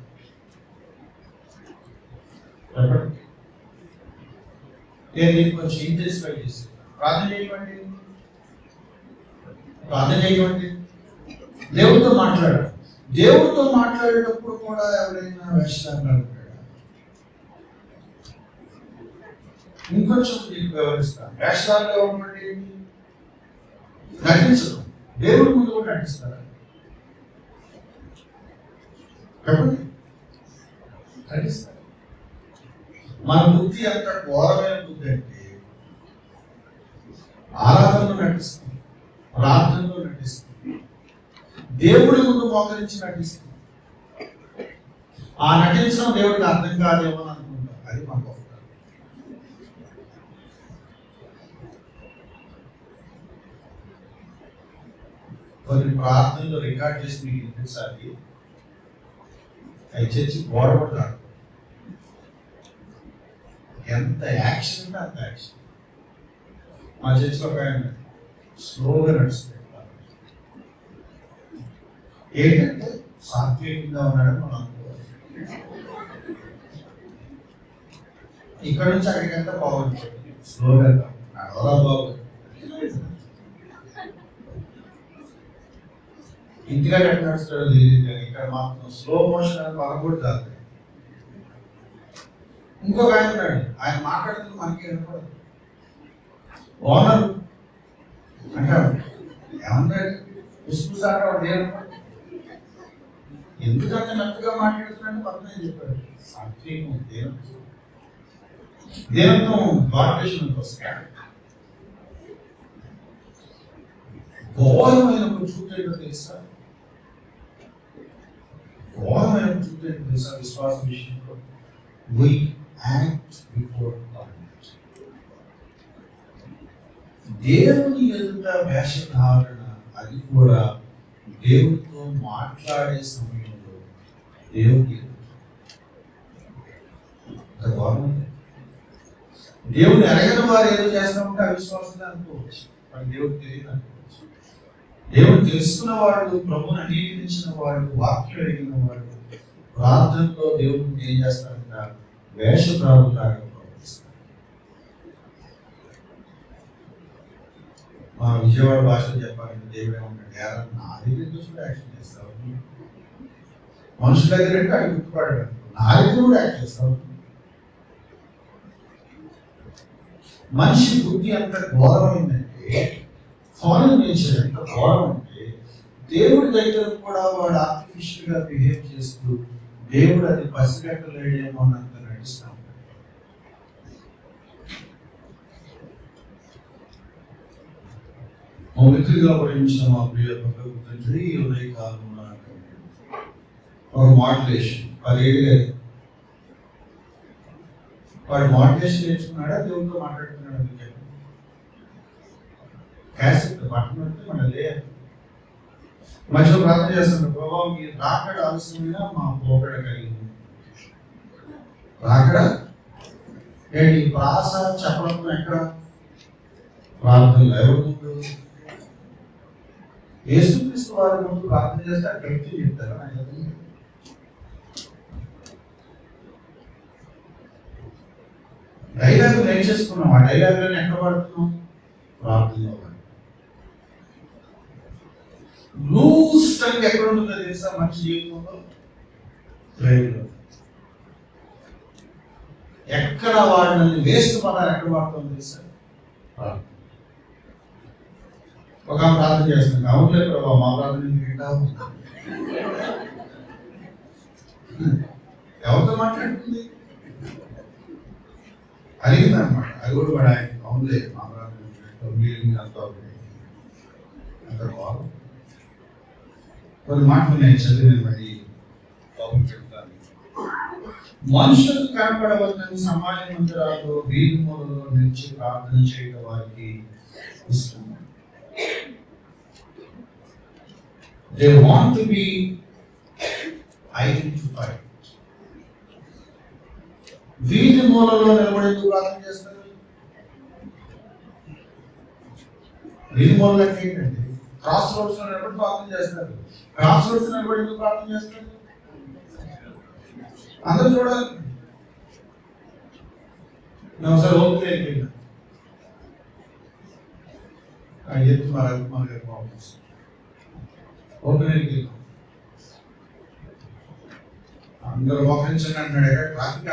నేను కొంచెం ఇంటెన్సిఫై చేసి ప్రార్థన చేయమండి, దేవుడితో మాట్లాడాలి. దేవుడితో మాట్లాడేటప్పుడు కూడా ఎవరైనా వేషధారులా ఉంటాడా? ఇంకొంచెం మీకు వివరిస్తాను. వేషధారులు ఎవరండి? నటించడం. దేవుడి ముందు కూడా నటిస్తారా? చెప్పండి, నటిస్తారు. మన బుద్ధి అంత ఘోరమైన బుద్ధి అంటే ఆరాధనలో నటిస్తుంది, ప్రార్థనలో నటిస్తుంది, దేవుడి ముందు మోకరించి నటిస్తుంది. ఆ నటించడం దేవుడికి అర్థం కాదేమో అని అనుకుంటాం. అది మన గొప్ప. కొన్ని ప్రార్థనలు రికార్డ్ చేసి మీకు వినిపించాలి. అవి చేసి గోడపడ్డాడు. ఎంత యాక్షన్ అంటే అంత యాక్షన్. మా చర్చిలో ఒక ఆయన స్లోగా నడుస్తుంది. ఏంటంటే సాత్వికంగా ఉన్నాడని మనం అనుకోవాలి. ఇక్కడ నుంచి అక్కడికంతా బాగుంటుంది, స్లోగా నడవలా బాగుంది. ఇంటిగా ఎట్లా నడుస్తాడో తెలియదు, కానీ ఇక్కడ మాత్రం స్లో మోషన్ అని పలకూడదు కాదు. ఇంకొక ఆయన ఉన్నాడు, ఆయన మాట్లాడుతుంది మనకి వినపడదు. ఓనర్ అంటాడు, ఏమన్నాడు పుష్పుసాడు, ఎందుకంటే మెత్తగా మాట్లాడుతున్నాడు పక్కనే చెప్పాడు. సాత్వికం, దేనంతో భారతదేశంలోకి వస్తాడు. ఘోరమైన ఒక చూపు ఏంటో తెలుసా? ఘోరమైన చూపు ఏంటో తెలుసా? విశ్వాస విషయంలో we act before God. దేవుని ఎదుట వేషధారణ, అది కూడా దేవునితో మాట్లాడే సమయంలో దేవుని దేవుని ఎరగని వారు ఏదో చేస్తామంటే అవిశ్వాసం అనుకోవచ్చు, కానీ దేవుడు తెలియదు అనుకోవచ్చు. దేవుడు తెలుసుకున్న వాడు, ప్రభువుని అంగీకరించిన వాడు, వాక్యం అడిగిన వాడు ప్రార్థనలో దేవుడిని ఏం చేస్తారంట? వేషధారులాగా ప్రవర్తిస్తారు. మా విజయవాడ భాషలో చెప్పాలంటే దేవుడే ఉంటాడు. నా దగ్గర కూడా యాక్షన్ చేస్తావు, మనుషుల దగ్గర అంటే అది గుర్తుపడాడు, నా దగ్గర కూడా యాక్ట్ చేస్తావు. మనిషి బుద్ధి అంత ఘోరమైందంటే, ఫారెన్ నేచర్ ఎంత ఘోరం అంటే, దేవుడి దగ్గర కూడా వాడు ఆర్టిఫిషియల్ గా బిహేవ్ చేస్తూ దేవుడు అది పసిగట్టలేడేమో అన్నంత నటిస్తాం. మా మిత్రుగా ప్రేమించిన మా ప్రియ తండ్రి ఈ ఉదయకాలంలో ఒక మాడ్యులేషన్ 10 ఏళ్ళు వాడు మాడ్యులేషన్ నేర్చుకున్నాడా, దేవుడితో మాట్లాడుతున్నాడా? క్యాసెట్ బట్టన్ అంటే మన లేదు. మధ్యలో ప్రార్థన చేస్తున్నాడు, ప్రభావం మీరు రాకడ ఆలస్యమైనా మా పోకడ కలిగింది. రాకడ ఏంటి? ప్రాస చెప్పడం ఎక్కడ? ప్రార్థనలు. ఎవరి ముందు? యేసుక్రీస్తు వారి ముందు ప్రార్థన చేస్తే అక్కడికి చెప్తారా? డైలాగ్ నేర్చేసుకున్నాం, ఆ డైలాగ్లను ఎక్కడ పడుతున్నాం? ప్రార్థనలో. లూజ్ టంగ్ ఎక్కడ ఉంటుందో తెలుసా మనిషి జీవితంలో? ప్రేమలో. ఎక్కడ వాడిని వేస్ట్ పదాలు ఎక్కడ వాడుతుందో తెలుసా? ఒక ప్రార్థన చేస్తుంది, అవునులే ప్రభావ మా ప్రార్థన వింటావు. ఎవరితో మాట్లాడుతుంది? అడిగింది అనమాట. అది కూడా వాడు ఆయన అవునులే మా ప్రార్థన మీరు అంతా అంత బాగుంది. కొన్ని మాటలు నేను చదివిన బట్టి చెప్తాను. మనుషులకు కనపడవద్దని సమాజ మందిరాల్లో, వీధి మూలలో నిలిచి ప్రార్థన చేయడం వారికి ఇష్టం. They want to be identified. వీధి మూలలో నిలబడేందుకు ప్రార్థన చేస్తారు? వీధి మూలలో ఏంటంటే క్రాస్ రోడ్స్ లో నిలబడి ప్రార్థన చేస్తారు. క్రాస్ రోడ్స్ నిలబడి ఎందుకు ప్రార్థన చేస్తారు? అందరూ చూడాలి. నేను ఒకసారి ఓపెన్ అయిపోయినా ఎత్తు మనకి ఓపెన్ అయిపోయినా అందరూ మోకరించండి అంటున్నాడు. ట్రాఫిక్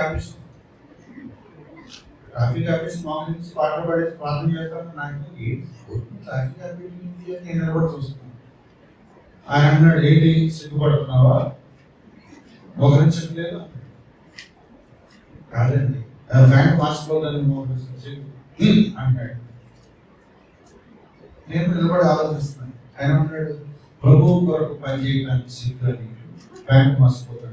ఆఫీస్ మోకరించి పాటలు పడేసి ప్రార్థన చేస్తాను. నాకు ట్రాఫిక్ ఆఫీస్ నేను నిలబడి చూస్తున్నాను. ఆయన అన్నాడు, ఏంటి సిగ్గుపడుతున్నావా? మోకరించట్లేదు? కాదండి, ఫ్యాంట్ మార్చుకోవాలని అంటాడు. నేను నిలబడి ఆలోచిస్తున్నాను. ఆయన అన్నాడు, ప్రభువు కొరకు పని చేయడానికి సిగ్గు అని ఫ్యాంట్ మార్చుకోతాను.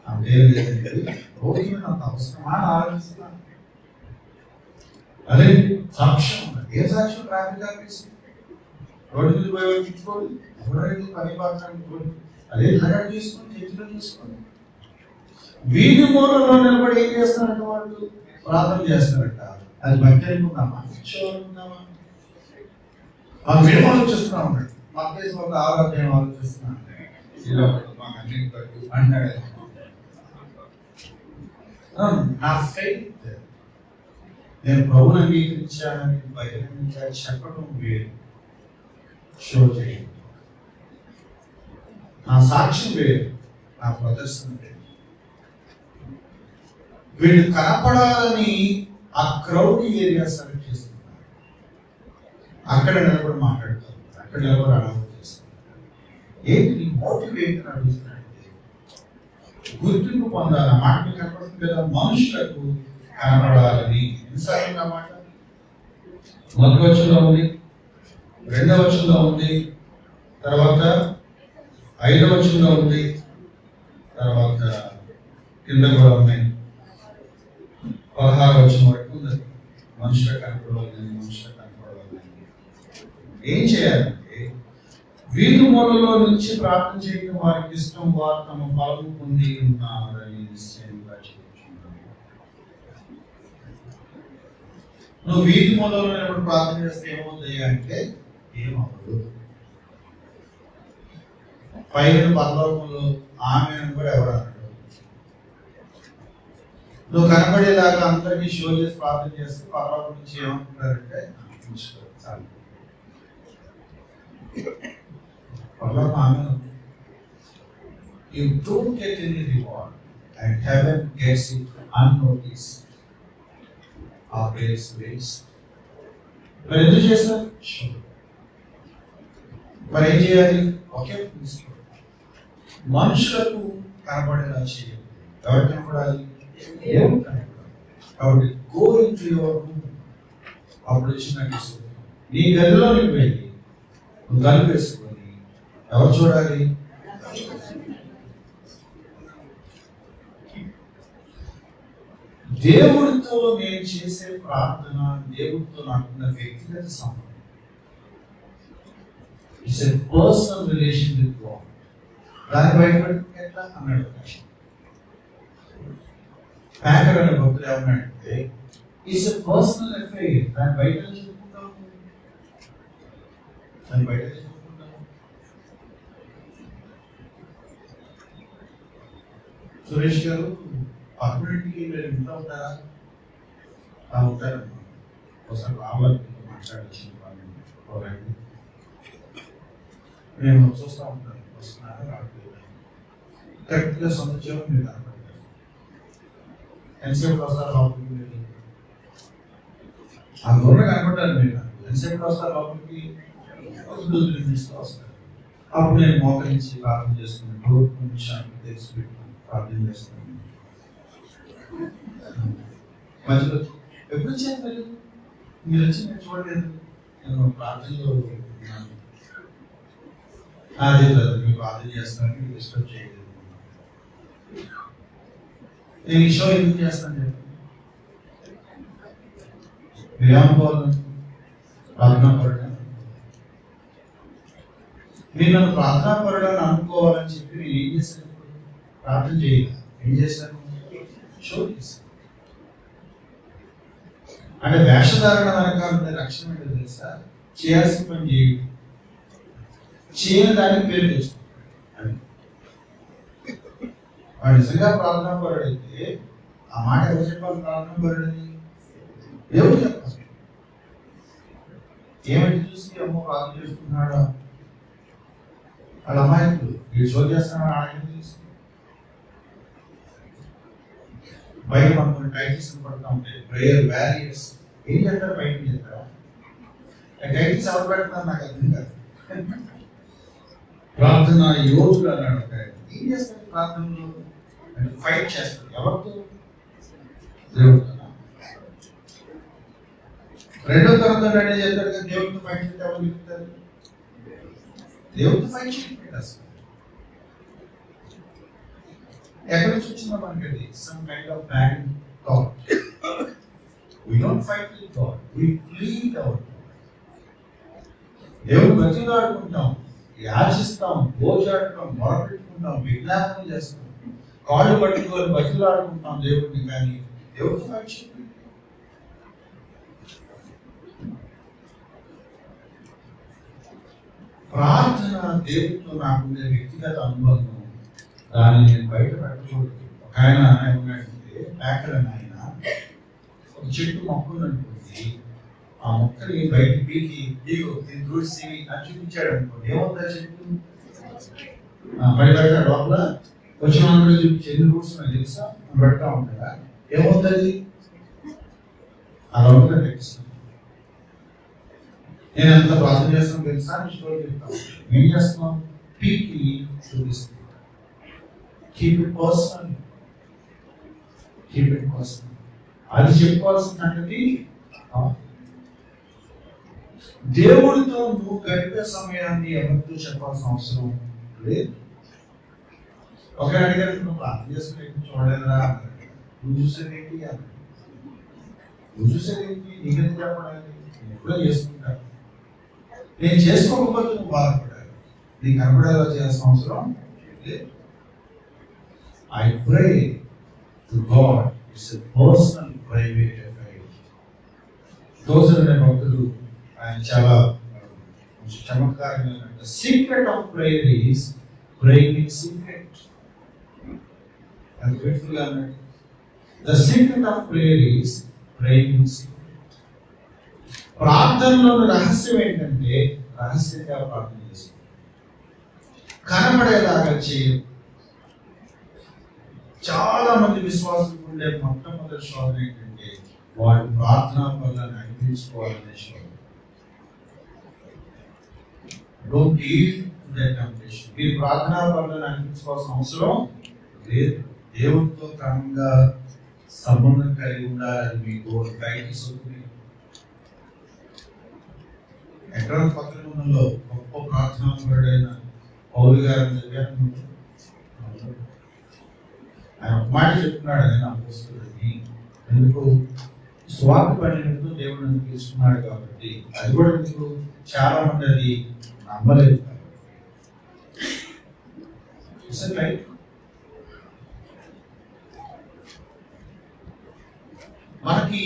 అంతే లేదండి, రోజు నాకు అవసరమా ఆలోచిస్తున్నాను. అదే సాక్ష్యం. ఏ సాక్ష్యం? ట్రాఫిక్ ఆఫీస్ రోడ్డు మీద ఉపయోగించుకోండి, ఎవరైతే పని పాత్రని అదే తయారు చేసుకొని చేతిలో చేసుకోండి. వీధి మూలలో నిలబడి ఏం చేస్తారంట? వాళ్ళు ప్రార్థన చేస్తారంట. అది భక్తి అనుకుందామా? ఉందామా? మాకు మేము ఆలోచిస్తున్నాం అన్నాడు. మా దేశం ఒక ఆరోగ్యం ఆలోచిస్తున్నాను మాకు అన్నింటి కట్టు అంటాడు. నా ఫెయిత్, నేను ప్రభువుని అంగీకరించానని బహిరంగంగా చెప్పడం వేరు, షో చేయడం. నా సాక్ష్యం వేరు, నా ప్రదర్శన వేరు. వీళ్ళు కనపడాలని ఆ క్రౌడ్ ఏరియా సెలెక్ట్ చేస్తున్నారు. అక్కడ నిలబడి మాట్లాడతారు, అక్కడ నిలబడి అలవాటు చేస్తారు. ఏంటి మోటివేట్ అడుగుతున్నాడు? గుర్తింపు పొందాలి. ఆ మాట కనపడుతుంది కదా, మనుషులకు కనపడాలని. ఎన్నిసార్లు ఆ మాట మొదటి వచనంలో ఉంది. 2వ వచనంలో ఉంది, తర్వాత 5వ వచనంలో ఉంది, తర్వాత కింద కూడా ఉన్నాయి. 16వ వచనం వరకు ఉంది. మనుషులకు కనపడవాలని, మనుషులకు కనపడవాలని. ఏం చేయాలంటే వీధి మూలలో నుంచి ప్రార్థన చేయడం వారికి ఇష్టం, వారు తమ ఫలము పొంది ఉన్నారని నిశ్చయంగా చెప్పుచున్నాను. నువ్వు వీధి మూలలో ఎప్పుడు ప్రార్థన చేస్తే ఏమవుతాయి అంటే ఏమవ్వదు. పైన పరలోకంలో ఆమె అని కూడా ఎవరు అన్నాడు. నువ్వు కనబడేలాగా అందరికీ షో చేసి ప్రార్థన చేస్తే పరలోకం నుంచి ఏమంటున్నారంటే చాలు. You don't get any reward and heaven gets it unnoticed. Our prayers waste. మరి ఎందుకు చేస్తారు? మరి ఏం చేయాలి? ఒకే మనుషులకు కనపడేలా చేయాలి. ఎవరు కనపడాలి? దేవుడు కనపడాలి. కాబట్టి గో ఇంటూ యువర్ రూమ్. అప్పుడు వచ్చినట్టు నీ గదిలోకి వెళ్ళి నువ్వు తలుపు వేసుకొని ఎవరు చూడాలి? దేవుడితో నేను చేసే ప్రార్థన, దేవుడితో నాకున్న వ్యక్తిగత సంబంధం. It's a personal relation with God. దాన్ని బయటపెట్టుకుని ఎట్లా అన్నాడు ప్యాకర్ అనే భక్తులు ఏమన్నాడంటే ఇట్స్ ఎ పర్సనల్ అఫైర్. దాన్ని బయట చెప్పుకుంటాము, దాన్ని బయట చెప్పుకుంటాము. సురేష్ గారు పర్మనెంట్కి మీరు ఇంట్లో ఉంటారా? ఉంటారు. ఒకసారి రావాలి మాట్లాడచ్చు. నేను చూస్తూ ఉంటాను, వస్తున్నారా రావట్లేదు. కరెక్ట్గా సొంత జీవనం మీరు కనపడతారు. ఎంతసేపు వస్తారు లోపలికి? మీరు ఆ దూరం కనపడ్డారు. మీరు ఎంతసేపు వస్తారు లోపలికి? 2-3 నిమిషాలు వస్తారు. అప్పుడు నేను మోకరించి ప్రార్థన చేసుకుని డోర్ కొంచెం తెలిసి పెట్టుకుని ప్రార్థన చేస్తాను. మధ్యలో ఎప్పుడు చేయాలి? మీరు వచ్చి నేను చూడలేదు, నేను ప్రార్థనలో ఉన్నాను. అదే కదా మీరు ప్రార్థన చేస్తాను, మీరు డిస్టర్బ్ చేయలేదు. నేను ఈ షో ఎందుకు చేస్తాను చెప్పండి? మీరేమనుకోవాలి? ప్రార్థనా పరుడు. మీరు నన్ను ప్రార్థనా పరుడు అని అనుకోవాలని చెప్పి నేను ఏం చేశాను? ప్రార్థన చేయాలి. ఏం చేశాను? షో చేశాను. అంటే వేషధారణ వెనక రక్షణ ఏంటో తెలుసా? చేయాల్సిన పని చేయడం, చేయని దానికి పేరు తెచ్చుకుంటాడు. వాడు నిజంగా ప్రార్థనా పరుడు అయితే ఆ మాట ఎవరు చెప్పాలి? ప్రార్థనా పరుడని ఎవరు చెప్పాలి? ఏమిటి చూసి అమ్మో ప్రార్థన చేసుకుంటున్నాడా? వాళ్ళ అమ్మాయిలు వీడు షో చేస్తున్నాడు. ఆయన తెలుసు బయట మనకు టైటిల్స్ పడుతూ ఉంటాయి, ప్రేయర్ వారియర్స్. ఏం చేస్తారు? బయట చేస్తారా? టైటిల్స్ ఎవరు పెడతారు నాకు అర్థం కాదు. ప్రార్థన యోధులు అన్నాడు. ఏం చేస్తారు ప్రార్థనలో? ఫైట్ చేస్తారు. ఎవరితో? దేవుడితో. రెండో తరంలో రెడీ చేస్తారు కదా, దేవుడితో ఫైట్ చేస్తే ఎవరు చెప్తారు? దేవుడితో ఫైట్ చేయండి అసలు. ఎక్కడి నుంచి వచ్చిందో మనకి some kind of bad thought. We don't fight with God. We plead our God. దేవుడు బతిలాడుకుంటాం, యాచిస్తాం, భోజాడుతాం, మొరపెట్టుకుంటాం, విజ్ఞాపన చేస్తాం, కాళ్ళు పట్టుకొని బతిలాడుకుంటాం దేవుడిని. కానీ దేవుడితో ఫైట్ చేయండి. ప్రార్థన దేవుడితో నాకుండే వ్యక్తిగత అనుబంధం. దాన్ని నేను బయట పెట్టకూడదు. ఒక ఆయన ఏమన్నాడంటే, ప్యాకర్ అని ఆయన ఒక చెట్టు మొక్కలు అనుకోండి, ఆ మొక్కని బయట పీకి దీని రూట్స్ ఇవి అని చూపించాడు అనుకోండి, ఏమవుతా చెట్టు బయట పెడతాడు. లోపల వచ్చిన వాళ్ళు చూపించి ఎన్ని రూట్స్ నాకు తెలుసా అని పెడతా ఉంటాడా? ఏమవుతుంది? ఆ లోపల తెలుసు. నేను ఎంత ప్రార్థన చేస్తాను తెలుసా? స్టోరీ చెప్తాను. ఏం చేస్తున్నాం? పీకి చూపిస్తాం. Keep it personal. Keep it personal. అది చెప్పుకోవాల్సిన సంగతి. దేవుడితో నువ్వు గడిపే సమయాన్ని ఎవరితో చెప్పాల్సిన అవసరం లేదు. ఒకరు అడిగారు, నువ్వు ప్రార్థన చేసుకుని చూడలేదురా, నువ్వు చూసేదేంటి అని. నువ్వు చూసేదేంటి, నీకెందుకు చెప్పడానికి? నేను ఎప్పుడో చేసుకుంటాను. నేను చేసుకోకపోతే నువ్వు బాధపడాలి, నీకు కనపడేలా చేయాల్సిన అవసరం లేదు. I pray to God. It's a personal, private affair. Those are the భక్తులు ఆయన చాలా చమత్కారంగా the secret of prayer is praying in secret. And grateful అన్నాడు. The secret of prayer is praying in secret. ప్రార్థనలో రహస్యం ఏంటంటే రహస్యంగా ప్రార్థన చేసుకో, కనబడేలాగా చేయు. చాలా మంది విశ్వాసులకు ఉండే మొట్టమొదటి శోధన ఏంటంటే వాడు ప్రార్థనా వల్ల అనిపించుకోవాలనే శోధన. Don't yield to that temptation. మీరు ప్రార్థనా వల్ల అనిపించుకోవాల్సిన అవసరం లేదు. దేవునితో క్రమంగా సంబంధం కలిగి ఉండాలని మీకు ప్రాక్టీస్ అవుతుంది. ఎక్కడ పత్రికలో గొప్ప ప్రార్థనాపరుడైన పౌలు గారిని చదివాను. ఆయన ఒక మాట చెప్తున్నాడు, ఆయన అపోస్తలుడిని ఎందుకు స్వార్థ పడినట్టు దేవుడిని తీసుకున్నాడు కాబట్టి. అది కూడా ఎందుకు చాలా మంది అది నమ్మలేదు. మనకి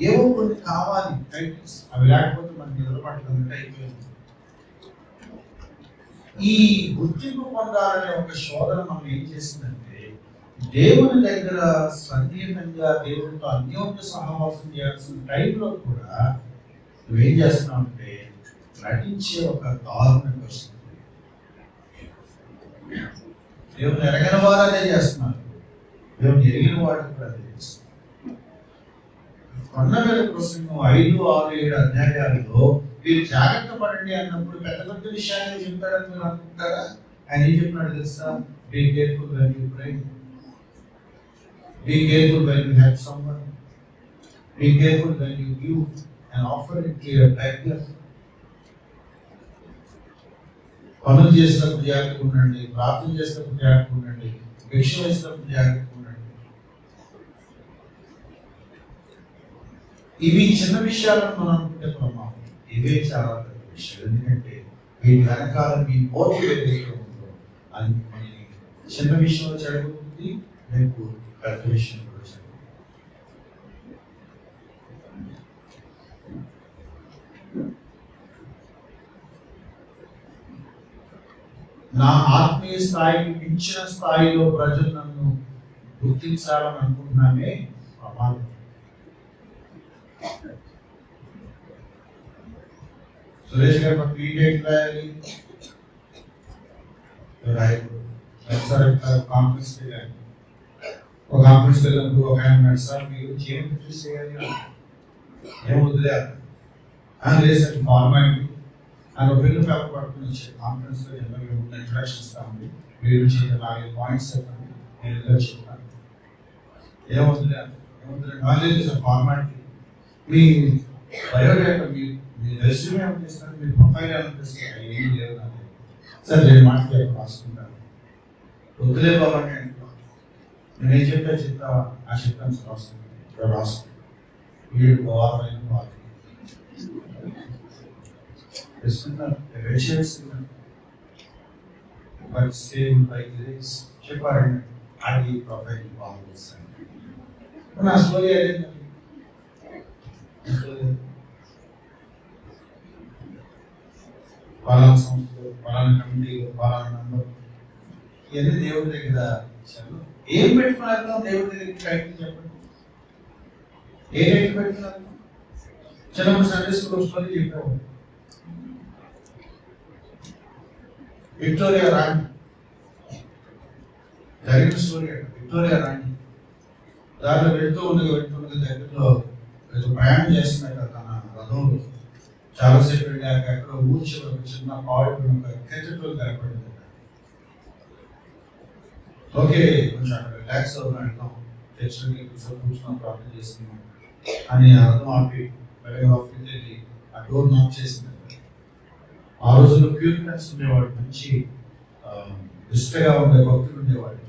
ఏవో కొన్ని కావాలి టైటిల్స్, అవి లేకపోతే మనకి నిద్రపట్టదంటే అయిపోయింది. ఈ గుర్తింపు పొందాలనే ఒక శోధన మనం ఏం చేసిందంటే దేవుని దగ్గర సన్నిహితంగా దేవుడితో అన్యోన్య సహవాసం చేయాల్సిన టైంలో కూడా నువ్వేం చేస్తున్నావు అంటే నటించే ఒక దారుణ పరిస్థితి. దేవుని ఎరగిన వారు అదే చేస్తున్నారు, దేవుని ఎరిగిన వాడు కూడా అదే చేస్తున్నారు. కొండ మీద ప్రసంగం 5, 6, 7 అధ్యాయాలలో మీరు జాగ్రత్త పడండి అన్నప్పుడు పెద్ద పెద్ద విషయాలు చెప్తాడని మీరు అనుకుంటారా? ఆయన ఏం చెప్పినాడు తెలుసా? Be careful when you pray, be careful when you help someone, be careful when you give an offering to your beggar. పనులు చేసినప్పుడు జాగ్రత్తగా ఉండండి, ప్రార్థన చేసినప్పుడు జాగ్రత్తగా ఉండండి, భిక్ష వేసినప్పుడు జాగ్రత్తగా ఉండండి. ఇవి చిన్న విషయాలను మనం అనుకుంటే ప్రమాదం. ఇవే చాలా పెద్ద విషయాలు. ఎందుకంటే వీటి వెనకాల మీ మోటివ్ ఏదైతే ఉందో అది మనకి చిన్న విషయంలో జరుగుతుంది, రేపు పెద్ద విషయం కూడా జరుగుతుంది. నా ఆత్మీయ స్థాయికి మించిన స్థాయిలో ప్రజలు నన్ను గుర్తించాలని అనుకుంటున్నామే ప్రమాదం. సురేష్ గారు మా పీడేట్ రాయాలి, కాన్ఫరెన్స్ వెళ్ళాలి. ఒక కాన్ఫరెన్స్ వెళ్ళినప్పుడు ఒక ఆయన ఉన్నాడు, సార్ మీరు చేయండి చేయాలి ఏమవుతుంది లేదు సార్ ఫార్మాలిటీ అని బిల్లు పేపర్ పట్టుకుని వచ్చే కాన్ఫరెన్స్ లో జనరల్గా ఉన్న ఇంట్రడక్షన్ ఇస్తామండి, మీరు చేయాలి పాయింట్స్ చెప్పండి, నేను ఇలా చెప్తాను. ఏమవుతుంది ఏమవుతుంది నాలెడ్జ్ సార్ ఫార్మాలిటీ. మీ బయోడేటా మీ రెజ్యూమే ఏమైనా చేస్తారు, మీ ప్రొఫైల్ ఏమైనా చేస్తారు, ఏం లేదు సార్ నేను మాట్లాడి రాసుకుంటాను. వద్దులే బాబా అంటే నేనేం చెప్తా ఆ చెప్తాను సార్ రాసుకుంటాను రాసుకుంటాను వీడు వారైన వాళ్ళు చెప్పారండి అది ప్రొఫైల్ బాగుంది. నా స్టోరీ అదే, పలానా సంస్థలో పలానా కమిటీలో పలానా నంబర్ ఇవన్నీ దేవుడి దగ్గర ఏం పెట్టుకున్నారు? దేవుడి దగ్గర టైటిల్ చెప్పండి, ఏ టైటిల్ పెట్టుకున్నారు? చిన్నప్పుడు సండే స్కూల్ స్టోరీ చెప్పాము. విక్టోరియా రాణి జరిగిన స్టోరీ అంట. విక్టోరియా రాణి దాంట్లో వెళ్తూ ఉండగా దగ్గరలో ప్రయాణం చేస్తున్నట్ట తన రథంలో. చాలాసేపు వెళ్ళాక ఎక్కడో ఊరి చివరి చిన్న పాడు కెచ్చట్లో కనపడింది. ఓకే కొంచెం అక్కడ రిలాక్స్ అవుతున్నాం, వెళ్తాం చర్చలకి కూర్చున్నాం, ప్రార్థన చేస్తున్నాం అని రథం ఆపి వెళ్ళి ఆ డోర్ నాక్ చేసింది. ఆ రోజుల్లో ప్యూరిటన్స్ ఉండేవాడు, మంచి నిష్టగా ఉండే భక్తులు ఉండేవాడు.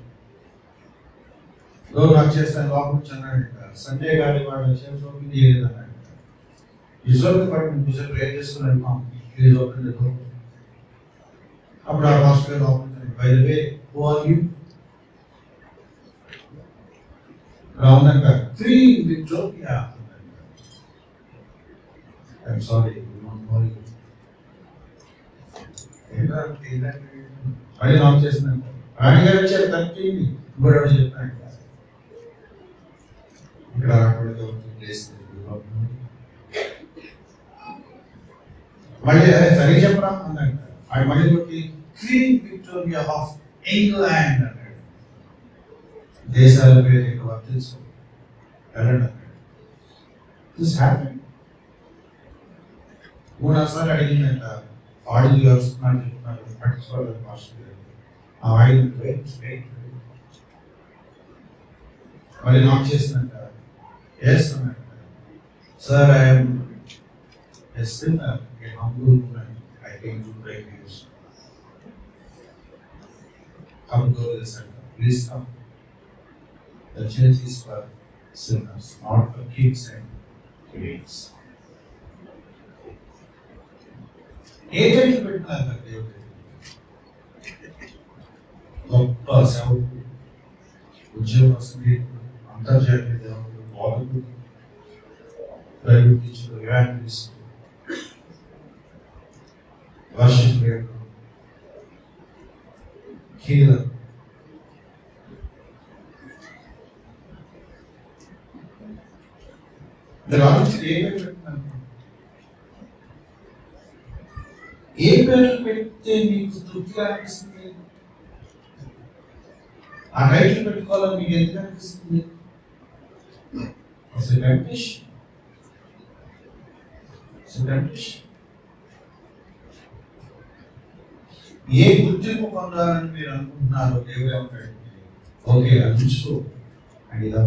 డోర్ నాక్ చేస్తాను లోపల నుంచి అన్నాడు, సండే గారి వాడు చేసి ఓపెన్ చేయలేదు అన్నాడు. యూజువల్గా కొంచెం ప్రేర్ చేసుకుని వెళ్తాం, ప్లీజ్ ఓపెన్ ద డోర్. అప్పుడు ఆ మాస్టర్ గారు ఓపెన్ చేయండి, by the way who are you? రావునంట 3 Victoria. I'm sorry, we don't know you. మళ్ళీ నాక్ చేసినాక రాణిగారు వచ్చారు, తగ్గింది ఇంకోటి ఎవరు చెప్తాను ఇక్కడ ప్లేస్. మళ్ళీ సరిగ్గా చెప్పరా అన్నాడు. ఆయన మళ్ళీ కొట్టి క్వీన్ విక్టోరియా ఆఫ్ ఇంగ్లాండ్ అన్నాడు. దేశాల పేరు ఇక్కడ వర్తించు వెళ్ళండి అన్నాడు. This happen. 3 సార్లు అడిగిందంట, ఆడియో వస్తున్నాడు చెప్తున్నారు, పట్టించుకోలేదు మాస్టర్ గారు. ఆ ఆడియో మళ్ళీ నాక్ చేసినంట, ఎస్ అన్నాడు. Sir I'm a sinner, a humble man. I came to pray for you. Come go to the center. Please come. The church is for sinners, not for kings and queens. ఏజెంట్లు పెట్టినారు దేవుడు. గొప్ప సేవకుడు, ఉద్యోగస్తుడు, అంతర్జాతీయ దేవుడు, బోధకుడు, private teacher, evangelist, worship leader, healer. ఏ పేర్లు పెడితే మీకు తృప్తిగా అనిపిస్తుంది? ఆ టైటిల్ పెట్టుకోవాలని మీకు ఎందుకు అనిపిస్తుంది? ఏ గుర్తింపు పొందాలని మీరు అనుకుంటున్నారో దేవుడు ఏమంటాడు? ఓకే, అందించుకో అండ్ ఇలా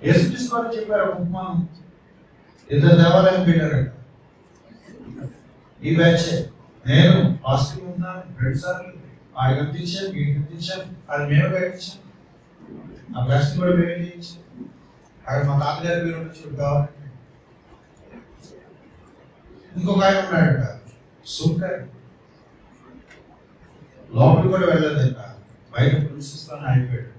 యేసుక్రీస్తు చెప్పారు. ఉపమానం, 2 దేవాలయం పెట్టారట. ఈ బ్యాచ్ నేను పాజిటివ్ ఉన్నాను 2 సార్లు ఆయన కనిపించాను, మీకు కనిపించాను, అది మేము కట్టించాం, ఆ బ్యాచ్ కూడా మేమే చేయించాం. అక్కడ మా తాతగారి పేరు చూడు కావాలంటే. ఇంకొక ఆయన ఉన్నాడట, సుంకర్, లోపల కూడా వెళ్ళలేదట, బయట ప్రిన్సిస్తాను అయిపోయాడు.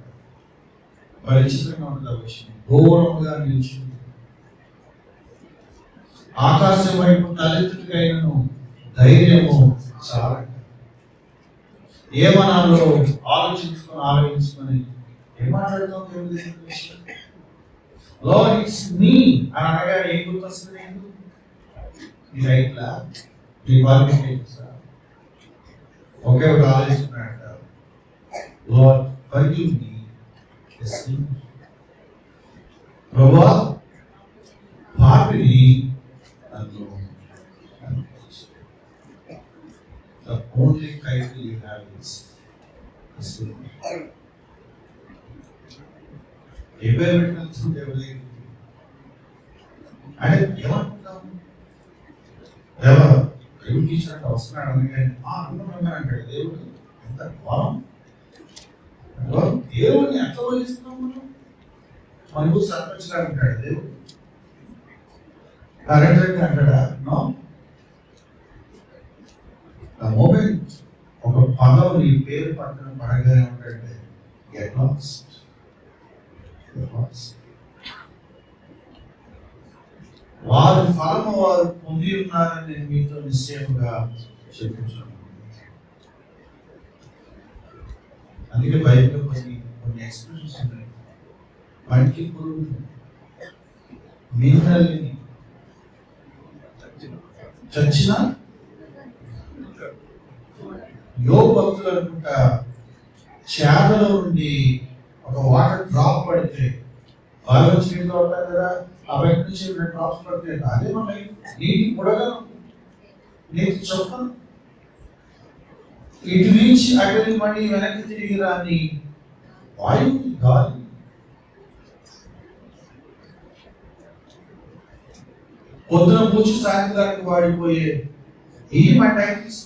మరి విచిత్రంగా ఉంటుంది వచ్చింది, దూరంగా నిలిచింది. ఆకాశం వైపు తలెత్తుకైనను ధైర్యము చాలా. ఏమనాలో ఆలోచించుకొని ఏం మాట్లాడుతాం దేవుడి విషయం. లార్డ్ ఇట్స్ మీ అని అనగా ఏం గుర్తొస్తుంది? మీ రైట్లా, మీ క్వాలిఫికేషన్స్ ఒకే ఒకటి ఆలోచిస్తున్నాడంట, లార్డ్ ఫర్గివ్ మీ. ప్రభువా పాపిని నన్ను. The only title you have is ఏ పేరు పెట్టిన దేవుడి అంటే ఏమంటున్నాం? ఎవరు దేవుడు టీచర్ అంటే వస్తున్నాడు అందుకని అంటాడు. దేవుడు ఎంత ఘోరం! దేవుడిని ఎంత వహిస్తున్నాం మనం? మనకు సర్పంచ్గా అంటాడు దేవుడు, కరెక్ట్ అంటాడా? నో. ఆ మూమెంట్ ఒక పదం నీ పేరు పక్కన పడగానే ఉంటాడంటే గెట్ లాస్ట్. వారి ఫలము వారు పొంది ఉన్నారని నేను మీతో నిశ్చయముగా చెప్తున్నాను. అందుకే బయటలో కొన్ని ఎక్స్ప్రెషన్స్ ఉన్నాయి. పంటి పురుగు మిన్నల్ని చచ్చిన యోగ భక్తులు అనుకుంటా చేపలో నుండి ఒక వాటర్ డ్రాప్ పడితే బాగా స్పీడ్లో ఉంటారు కదా, ఆ బయట నుంచి 2 డ్రాప్స్ పడితే అదే మన నీటి బుడగను, నీటి చొక్కను ఇటు నుంచి అటు మళ్ళీ వెనక్కి తిరిగి రాని వాయువు, గాలి. పొద్దున పూచి సాయంత్రానికి వాడిపోయే ఇవి మా టైటిల్స్.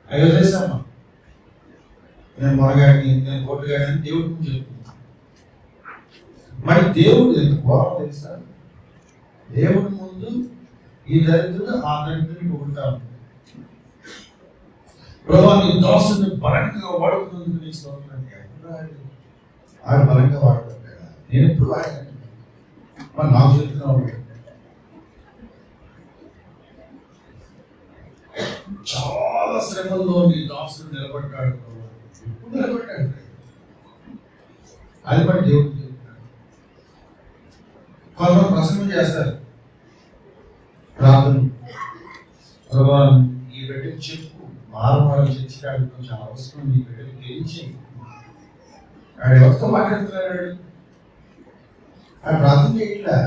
అవి వదిలేసామా? నేను మొరగాడిని, నేను కోటగాడిని దేవుడి గురించి చెప్తున్నాను. మరి దేవుడు ఎంత ఘోరం తెలుసా? దేవుడి ముందు ఈ దరిద్రుడు ఆ దరిద్రుని పొగుడుతా ఉంటాడు. ప్రభా నీ దోషుని బలంగా వాడుకున్నందుకు నీకు స్తోత్రం. ఆడు బలంగా వాడుకుంటాడా? నేను ఎప్పుడు వాడాను. మరి నాకు చెప్తున్నావు. చాలా శ్రమల్లో నీ దాసుడు నిలబడ్డాడు. ఎప్పుడు నిలబడ్డాడు? అది మరి దేవుడు చెప్తున్నాడు. కొంతమంది ప్రసంగం చేస్తారు, ప్రార్థన, ప్రభా ఈ బిడ్డకు చెప్పు, మారు చర్చికాడు కొంచెం అవసరం, ఈ బిడ్డకు తెలిసి ఆడు ఎవరితో మాట్లాడుతున్నాడు? ఆడు ప్రార్థన చేయట్లా.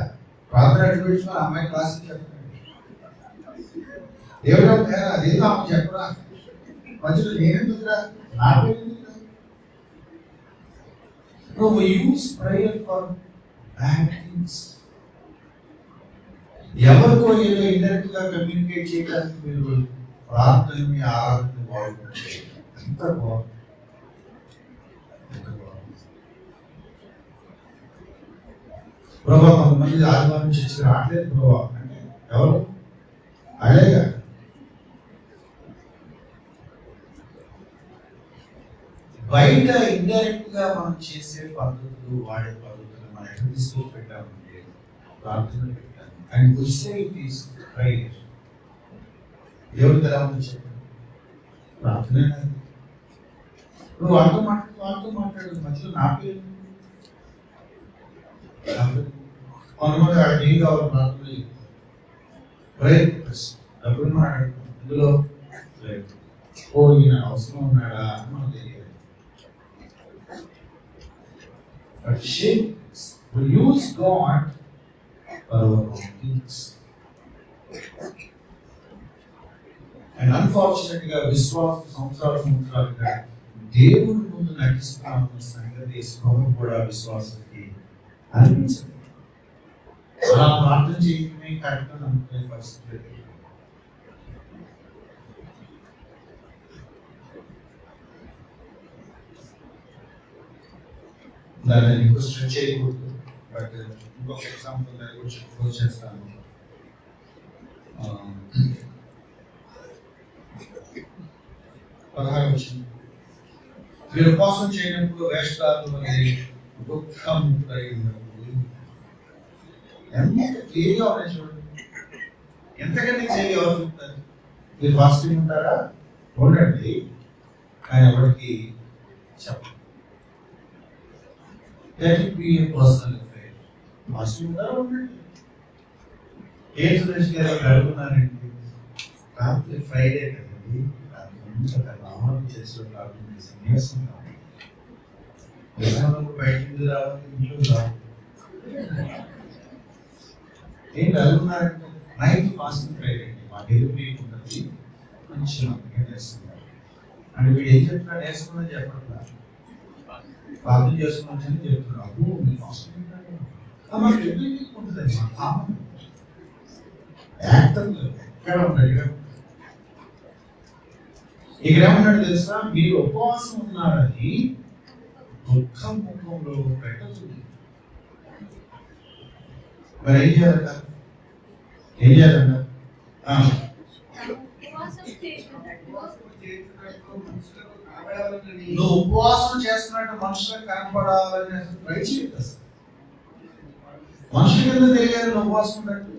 ప్రార్థన అడ్డు అమ్మాయి క్లాసులు చెప్తున్నాడు. దేవుడు అదేదో ఆమె చెప్పరా, మధ్యలో నేనెందుకురా, నా పేరు ఎందుకురా? నువ్వు use prayer for bad things. ఎవరికో ఏదో ఇండైరెక్ట్ గా కమ్యూనికేట్ చేయడానికి మీరు ప్రార్థన మీ ఆరాధన బాగుంటుంది. ఎంత బాగుంది. ప్రభావ కొంతమంది ఆదివారం చర్చకి రావట్లేదు ప్రభావ అంటే ఎవరు అదేగా. బయట ఇండైరెక్ట్ గా మనం చేసే పద్ధతులు, వాడే పద్ధతులు మనం ఎక్కడ తీసుకొని పెట్టామంటే ప్రార్థన పెట్టాము. అండ్ వస్తే దేవుడికి ఎలా ఉంది చెప్పండి? ప్రార్థన. నువ్వు వాళ్ళతో మాట్లాడు, మధ్యలో నా పేరు. కొంతమంది ఆడ ఏం కావాలి ప్రార్థన డబ్బులు మాట్లాడుతాం, ఇందులో ఓ ఈయన అవసరం ఉన్నాడా అని మనకు తెలియదు. But she will use God for our own things. And unfortunately, సంవత్సరాలుగా దేవుడి ముందు నటిస్తున్న సంగతి స్పృహ కూడా విశ్వాసానికి అనిపించదు. అలా ప్రార్థన చేయడమే కరెక్ట్ అని అనుకునే పరిస్థితి. దాన్ని ఇంకో స్ట్రెచ్ చేయకూడదు. బట్ ఇంకొక ఎగ్జాంపుల్ కూడా చేస్తాను. 16వ వచనం, మీరు ఉపవాసం చేయనప్పుడు వేషధారులు అనేది దుఃఖం కలిగినప్పుడు. ఎంత క్లియర్గా ఉన్నాయి చూడండి. ఎంతకంటే క్లియర్గా ఎవరు చెప్తారు? మీరు ఫాస్టింగ్ ఉంటారా? ఉండండి, కానీ ఎవరికి చెప్పండి. Let it be a personal affair. Fasting ఉంటారా? ఉండండి. ఏ సురేష్ గారు అడుగుతున్నారండి, రాత్రి ఫ్రైడే కదండి, రాత్రి చేసిన ప్రార్థన సన్యాసం కావాలి. బయటకు రావాలి, ఇంట్లో రావాలి. ఏంటి అడుగుతున్నారంటే నైట్ ఫాస్టింగ్ ఫ్రైడే అండి, మా డెలివరీ ఉంటుంది, మంచిగా నేర్చుకున్నారు. అంటే వీడు ఏం చెప్తున్నాడు? నేర్చుకున్నది చెప్పట్లా, ప్రార్థన చేసుకున్నాను చెప్తున్నాడు. మీ ఫాస్టింగ్ మనకి డెలివరీ ఉంటుందండి, మా కామన్ యాక్టర్లు ఎక్కడ ఉంటాడు. ఇక్కడ ఏమన్నాడు తెలుసా? మీరు ఉపవాసం ఉన్నారని దుఃఖం ముఖంలో పెట్టదు. మరి ఏం చేయాలంట? నువ్వు ఉపవాసం చేస్తున్నట్టు మనుషులకు కనపడాలని ట్రై చేయదు. మనుషులకి ఎందుకు తెలియాలి నువ్వు ఉపవాసం ఉన్నట్టు?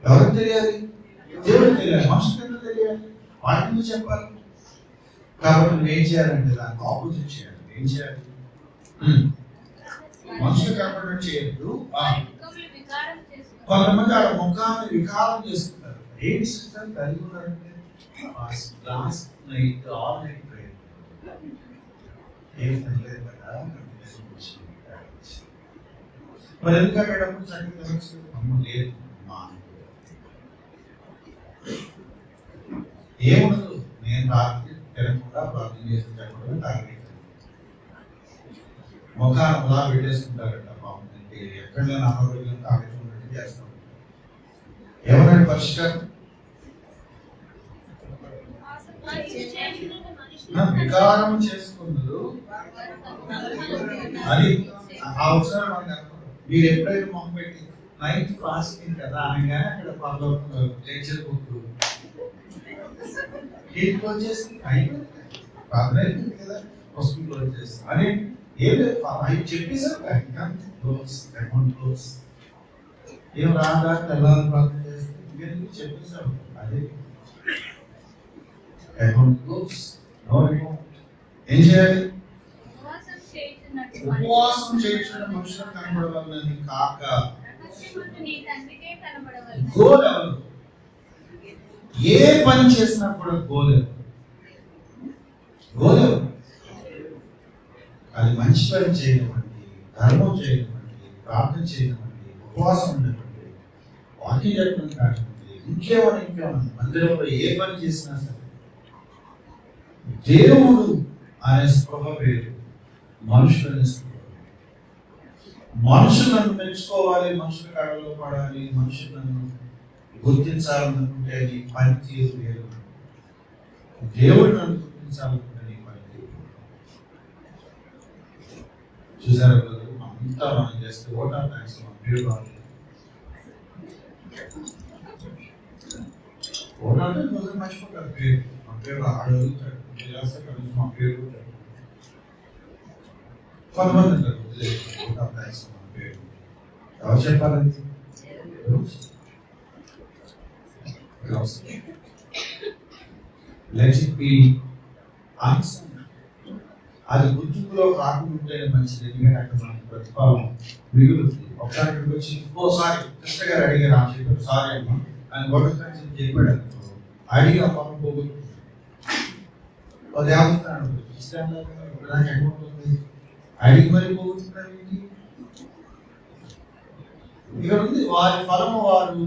ఎవరికి తెలియాలి? దేవుడికి తెలియాలి. మనుషులకి ఎందుకు తెలియాలి? వాటి ఎందుకు చెప్పాలి? కాబట్టి నువ్వు ఏం చేయాలంటే దానికి ఆపోజిట్ చేయాలి. ఏం చేయాలి? మనుషులు కనపడడం చేయొద్దు. కొంతమంది ఆ ముఖాన్ని వికారం చేసుకుంటారు. ఏం సిస్టర్ కలిగి ఉన్నారంటే last night all night prayer. ఏం తెలియదు కదా, మరి ఎందుకు అక్కడప్పుడు చక్కగా తెలుసు? అమ్మ లేదు, ఏముండదు. నేను రాత్రి తినకుండా ప్రార్థన చేసేటప్పుడు తాగలేదు. ముఖాన్ని అలా పెట్టేసుకుంటారట. పాపం ఎక్కడ నేను అనారోగ్యం తాగేటట్టు చేస్తాను. ఏమన్నాడు పరిష్కారం? వికారం చేసుకుందరు అది అవసరం మనకు. మీరు ఎప్పుడైతే మొహం పెట్టి నైట్ ఫాస్టింగ్ కదా అనగానే అక్కడ పర్లోకంలో లెక్చర్ బుక్ క్లోజ్ చేసి ప్రార్థన అయిపోయింది కదా, వస్తుంది క్లోజ్ చేసి అని ఏం లేదు. అవి చెప్పేసారు క్లోజ్ ఏం రాదా తెల్లాలని ప్రార్థన చేస్తే చెప్పేసారు. అదే అకౌంట్ క్లోజ్. ఏం చేయాలి? ఉపవాసం చేయించిన మనుషులకు కనబడవాలని కాక గోల్ ఎవరు? ఏ పని చేసినా కూడా గోల్ ఎవరు? గోల్ ఎవరు? అది మంచి పని చేయనివ్వండి, ధర్మం చేయనివ్వండి, ప్రార్థన చేయనివ్వండి, ఉపవాసం ఉండనివ్వండి, వాకింగ్ చెప్పడం కానివ్వండి, ఇంకేమన్నా మందిరంలో ఏ పని చేసినా సరే దేవుడు అనే స్పృహ వేరు, మనుషులని స్పృహ. మనుషులను మెచ్చుకోవాలి, మనుషుల కళలో పడాలి, మనుషులను గుర్తించాలనుకుంటే అది పనితీరు వేరు. దేవుడు నన్ను గుర్తించాలనుకుంటే నీ పనితీరు. చూసారా కదా, అంతా మనం చేస్తే ఓటా థ్యాంక్స్ మన పేరు రాలేదు. ఓటా అంటే కొంచెం మర్చిపోతారు పేరు, మన పేరు ఆడవుతాడు మా పేరు. కొంతమంది అంటారు ఓటా థ్యాంక్స్ మన పేరు. ఎవరు చెప్పాలని? Let it be unsung. అది గుర్తుకులో రాకుంటే మంచిది. ఎందుకంటే అక్కడ మనకు ప్రతిఫలం మిగులుతుంది. ఒకసారి ఇక్కడికి వచ్చి ఇంకోసారి కృష్ణ గారు అడిగారు, ఆ చెప్పారు సారీ అమ్మా అని గొడవని చెప్పాడు అనుకో, అడిగి ఆ ఫలం పోగొట్టు అది ఆగుతున్నాడు. అకౌంట్ ఉంది అడిగి మరి పోగొట్టున్నాడు. ఇక్కడ ఉంది వారి ఫలము వారు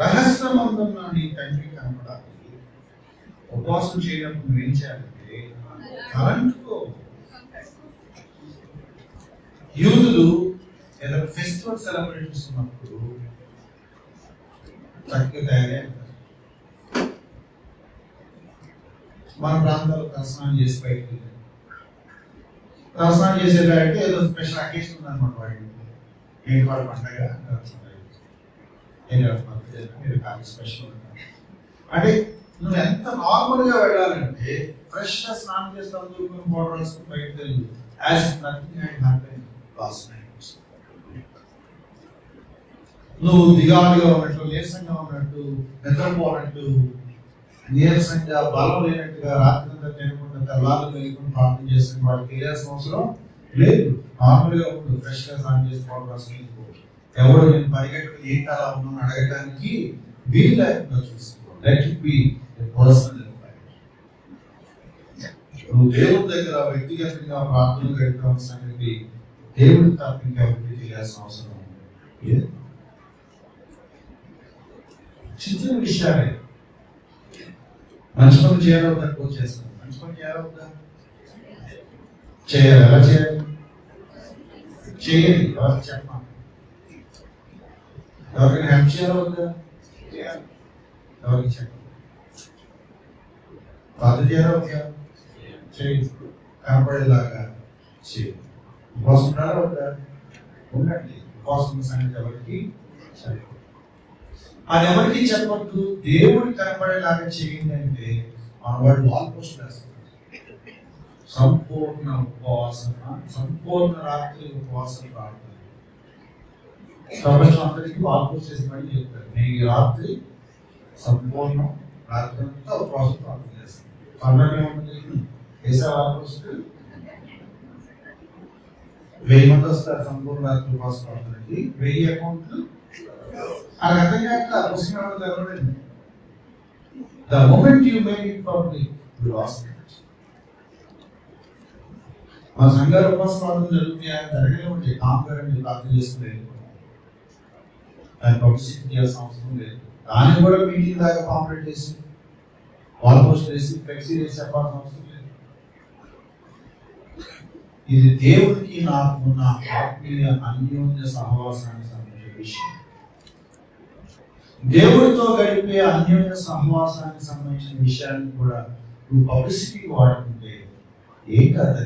రహస్యమందున్న నీ తండ్రి కనపడాలి. ఉపవాసం చేయనప్పుడు నువ్వేం చేయాలంటే కరెంటుకో. యూదులు ఏదైనా ఫెస్టివల్ సెలబ్రేషన్స్ ఉన్నప్పుడు చక్కగా తయారయ్యారు. మన ప్రాంతాల్లో తలస్నానం చేసి బయటకు వెళ్ళారు. తలస్నానం చేసేదారంటే ఏదో స్పెషల్ అకేషన్ ఉందన్నమాట. వాడికి ఏంటి వాడు పండగ స్పెషల్ అంటే నువ్వు ఎంత నార్మల్ గా వెళ్ళాలంటే ఫ్రెష్ గా స్నానం చేస్తావు, దూరం పౌడర్ వేసుకుని బయటకు వెళ్ళి as nothing had happen last night. నువ్వు దిగాలుగా ఉన్నట్టు, నీరసంగా ఉన్నట్టు, నిద్రపోనట్టు, నీరసంగా బలం లేనట్టుగా రాత్రి అంతా తినకుండా తెల్లారు వెళ్ళకుండా ప్రార్థన చేసిన వాడికి తెలియాల్సిన అవసరం లేదు. నార్మల్ గా ఉండు, ఫ్రెష్ గా స్నానం చేసి పౌడర్ రాసుకుని ఎవరు నేను పరిగెట్టుకు ఏంటి అలా ఉన్నాను అడగడానికి వీలు లేకుండా చూసుకో. Let it be personal. నువ్వు దేవుడి దగ్గర వ్యక్తిగతంగా ప్రార్థనలు గడపాల్సిన సంగతి దేవుడి తప్ప ఇంకెవరికి తెలియాల్సిన అవసరం లేదు. చిన్న విషయాలే. మంచి పని చేయాలో తక్కువ చేస్తాం. మంచి పని చేయాలవుతా చేయాలి. ఎలా చేయాలి? చేయాలి. ఎవరికి చెప్పాలి? ఎవరికైనా హెల్ప్ చేయాలవుతా ఎవరికి చెప్పాలి? బాధ చేయాలవుతా చేయి. కనపడేలాగా చేయి. ఉపవాసం రావద్దా? ఉండండి. ఉపవాసం సంగతి ఎవరికి చెప్పండి. అది ఎవరికి చెప్పద్దు, దేవుడు కనపడేలాగా చేయండి అంటే మన వాడు వాల్ పోస్ట్ వేస్తారు. సంపూర్ణ ఉపవాసన, సంపూర్ణ రాత్రి ఉపవాసం ప్రార్థన. ప్రపంచం అందరికీ వాల్ పోస్ట్ చేసి మళ్ళీ చెప్తారు, నేను ఈ రాత్రి సంపూర్ణ రాత్రి అంతా ఉపవాసం ప్రార్థన చేస్తాను. పండుగ ఏముంటుంది? వేసే వాల్ పోస్ట్ 1000 మంది వస్తారు సంపూర్ణ రాత్రి ఉపవాసం ప్రార్థనకి. 1000 అకౌంట్లు అది అర్థం కాక పుస్తకాలు తెలవలేదు. The moment you made it public, you lost it. మా సంఘాలు ఉపవాసం ప్రార్థన జరుగుతాయా? జరగలే ఉంటాయి. కాంపరండి ప్రార్థన చేసుకునే దాని పబ్లిసిటీ చేయాల్సిన అవసరం లేదు. దాన్ని కూడా మీటింగ్ దాకా కాంపరేట్ చేసి వాల్ పోస్ట్ చేసి ఫ్లెక్సీ చేసి చెప్పాల్సిన అవసరం లేదు. ఇది దేవుడికి నాకు ఉన్న ఆత్మీయ అన్యోన్య సహవాసానికి సంబంధించిన విషయం. దేవుడితో గడిపే అన్యోన్య సహవాసానికి సంబంధించిన విషయాన్ని కూడా నువ్వు పబ్లిసిటీకి వాడుకుంటే ఏం కాదు.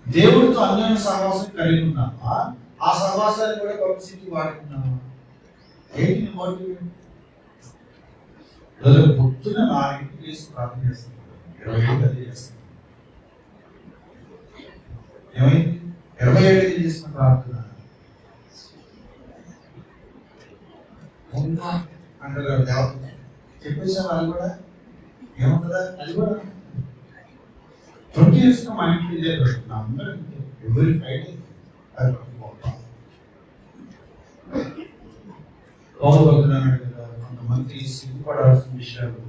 దేవుడితో అన్యోన్య సహవాసం కలిగి ఉన్నావా, ఆ సహవాసాన్ని కూడా పబ్లిసిటీ వాడుకున్నావా? ఏంటి మోటివ్? పొద్దున 4 చేసి ప్రార్థన చేస్తాను, 27 చేస్తాను. ఏమైంది? 27 చేసిన ప్రార్థన అంటారు దేవత చెప్పేసాను. అది కూడా ఏముంటుందా? అది కూడా 20 years మా ఇంట్లో ఇదే జరుగుతుంది. అందరూ ఎవరి ఫ్రైడే అది పోతున్నాడు కదా. కొంతమంది సిగ్గుపడాల్సిన విషయాలు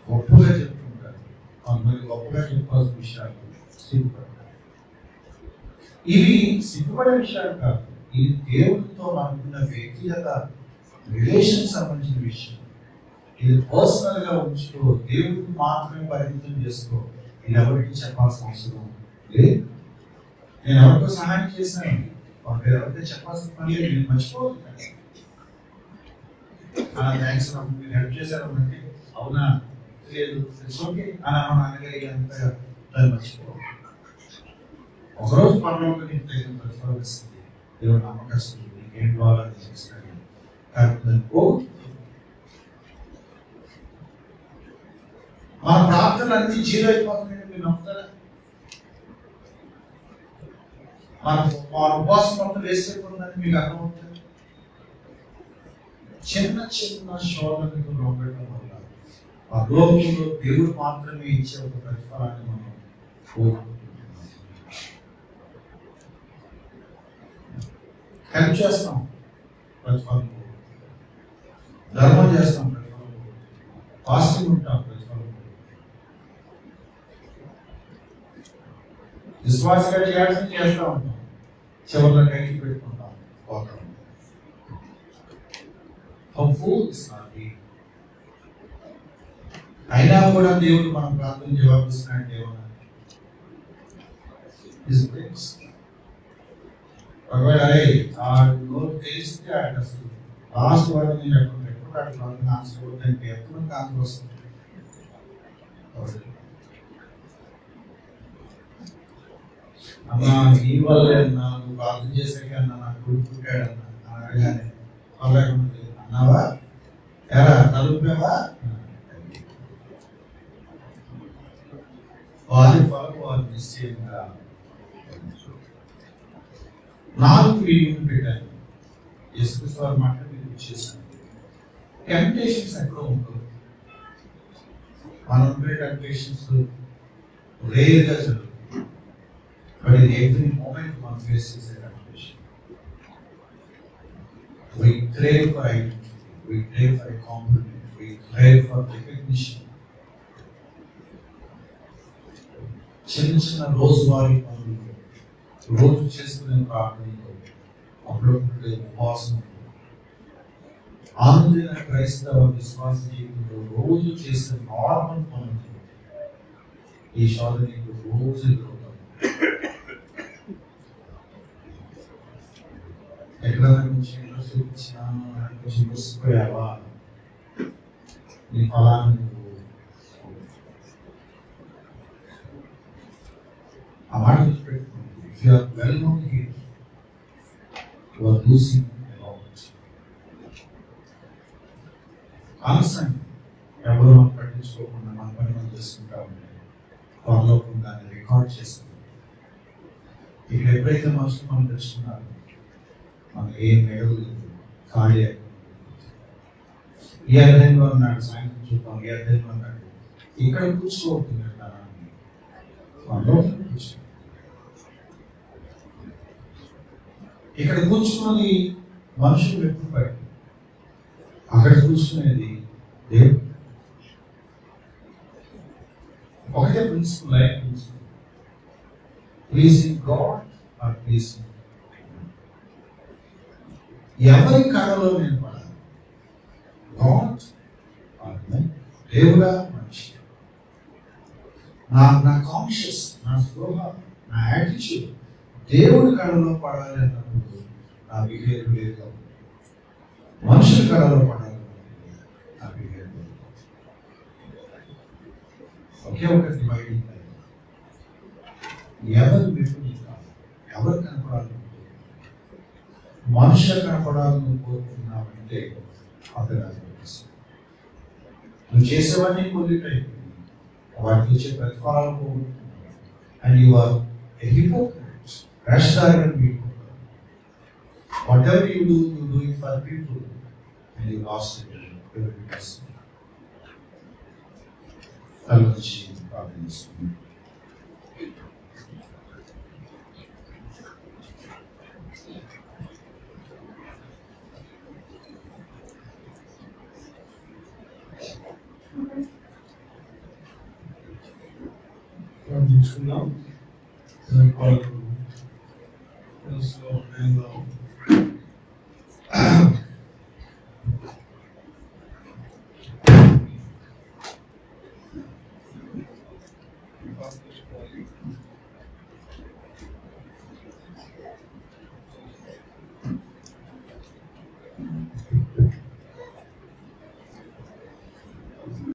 గొప్పగా చెప్తుంటారు, కొంతమంది గొప్పగా చెప్పాల్సిన విషయాలు సిగ్గుపడతారు. ఇవి సిగ్గుపడే విషయాలు కాదు, ఇది దేవుడితో మనకున్న వ్యక్తిగత రిలేషన్ సంబంధించిన విషయం. ఇది పర్సనల్ గా ఉంచుకో, దేవుడికి మాత్రమే పరిమితం చేసుకో. నేను ఎవరికి చెప్పాల్సిన అవసరం లేదు. నేను ఎవరికో సహాయం చేశాను, ఒకరు ఎవరికైతే చెప్పాల్సిన పని లేదు. నేను మర్చిపోదు అలా థ్యాంక్స్ మీరు హెల్ప్ చేశారు అంటే అవునా లేదు ఓకే అని అనగలిగే అంతగా దాన్ని మర్చిపో. ఒకరోజు పనులు తగిన పరిస్థితి దేవుడు నమ్మకస్తుంది, నీకేం కావాలని చేస్తాను. కానీ మన ప్రార్థనలు అన్ని జీరో అయిపోతున్నాయి. మీరు నమ్ముతారా? మన ఉపవాసం మొత్తం వేస్ట్ అయిపోతుందని మీకు అర్థమవుతుంది. చిన్న చిన్న శోధనకు లోబడటం వల్ల ఆ లోకంలో దేవుడు మాత్రమే ఇచ్చే ఒక ప్రతిఫలాన్ని మనం కోరుకుంటున్నాం. హెల్ప్ చేస్తాం, ప్రతిఫలం. ధర్మం చేస్తాం, ప్రతిఫలం. ఫాస్టింగ్ ఉంటాం, ప్రతిఫలం. విశ్వాసంగా చేయాల్సింది చేస్తూ ఉంటాం, చివరిలో కైకి పెట్టుకుంటాం, పోతాం. అయినా కూడా దేవుడు మనం ప్రార్థన జవాబిస్తున్నాడు. ఒకవేళ తెలిస్తే అసలు లాస్ట్ వాడు నేను ఎప్పుడు ఆన్సర్ ఎప్పుడు ఆన్సర్ వస్తుంది. అన్నా నీ వల్లే అన్నా, నువ్వు ప్రార్థన చేసాక అన్నా నాకు కొడుకు పుట్టాడన్నా అని అడగానే అన్నావా? ఎలా చదువుకున్నావా? వారి ఫలం వారు నిశ్చయంగా. 4 వీడియోలు పెట్టాను. యేసుక్రీస్తు వారి మాట మీరు చేశాను. టెంప్టేషన్స్ ఎక్కడో ఉంటుంది. మనం ఉండే టెంప్టేషన్స్ రేర్గా జరుగుతుంది, బట్ ఇన్ ఎవ్రీ మూమెంట్ మనం ఫేస్ చేసే temptation. We crave for identity, we crave for a compliment, we crave for recognition. చిన్న చిన్న రోజువారీ పనులు, రోజు చేసుకునే ప్రార్థనలు, అప్పుడప్పుడు ఉపవాసం, ఆనందైన క్రైస్తవ విశ్వాస జీవితంలో రోజు చేసే నార్మల్ పనులు ఈ శోధనకు రోజు ఎదురవుతాం. ఎక్కడైనా కొంచెం ఇంట్రెస్ట్ చూపించినాను, కొంచెం మోసిపోయావా, నీ ఫలాన్ని ఆ మాట పెట్టుకోండి. If you are well known here, you are losing a lot. Constant ఎవరు మనం పట్టించుకోకుండా మన పని మనం చేసుకుంటా ఉంటే పరలోకం దాన్ని రికార్డ్ చేస్తుంది. ఇక్కడ ఎప్పుడైతే మనుషులు మనం తెలుసుకున్నారో మనకు ఏం మెడలేదు, ఖాళీ ఈ అధ్యాయంలో అన్నాడు, సాయంత్రం చూద్దాం ఈ అధ్యాయంలో అన్నాడు, ఇక్కడ కూర్చోవద్దు అంటారా పరలోకం కూర్చో. ఇక్కడ కూర్చున్నది మనుషులు ఎప్పుడు బయట, అక్కడ కూర్చునేది దేవుడు. ఒకటే principle, life principle, pleasing God or pleasing. ఎవరి కళలో నేను పడాలి, గాడ్ ఆర్ దేవుడా మనిషి. నా కాన్షియస్, నా స్పృహ, నా యాటిట్యూడ్ దేవుడి కళలో పడాలి అన్నప్పుడు నా బిహేవియర్ లేదు. మనుషుల కళలో పడాలి నా బిహేవియర్ లేదు. ఒకే ఒక డివైడింగ్ లైన్. ఎవరు మెట్టుని కాదు, ఎవరు కనపడాలి, మనుషులు కనపడాలని కోరుకున్నామంటే అపరాధం. నువ్వు చేసేవాడిని కొద్దిటైపోయింది, వాటికి వచ్చే ప్రతిఫలాలు పోగొట్టుకున్నావు. And you are a hypocrite, వేషధారణ people. Whatever you do it for people, and you lost it. ఆలోచించి ప్రార్థిస్తున్నాను. ప్రార్థించుకుందాం. తెలుసులో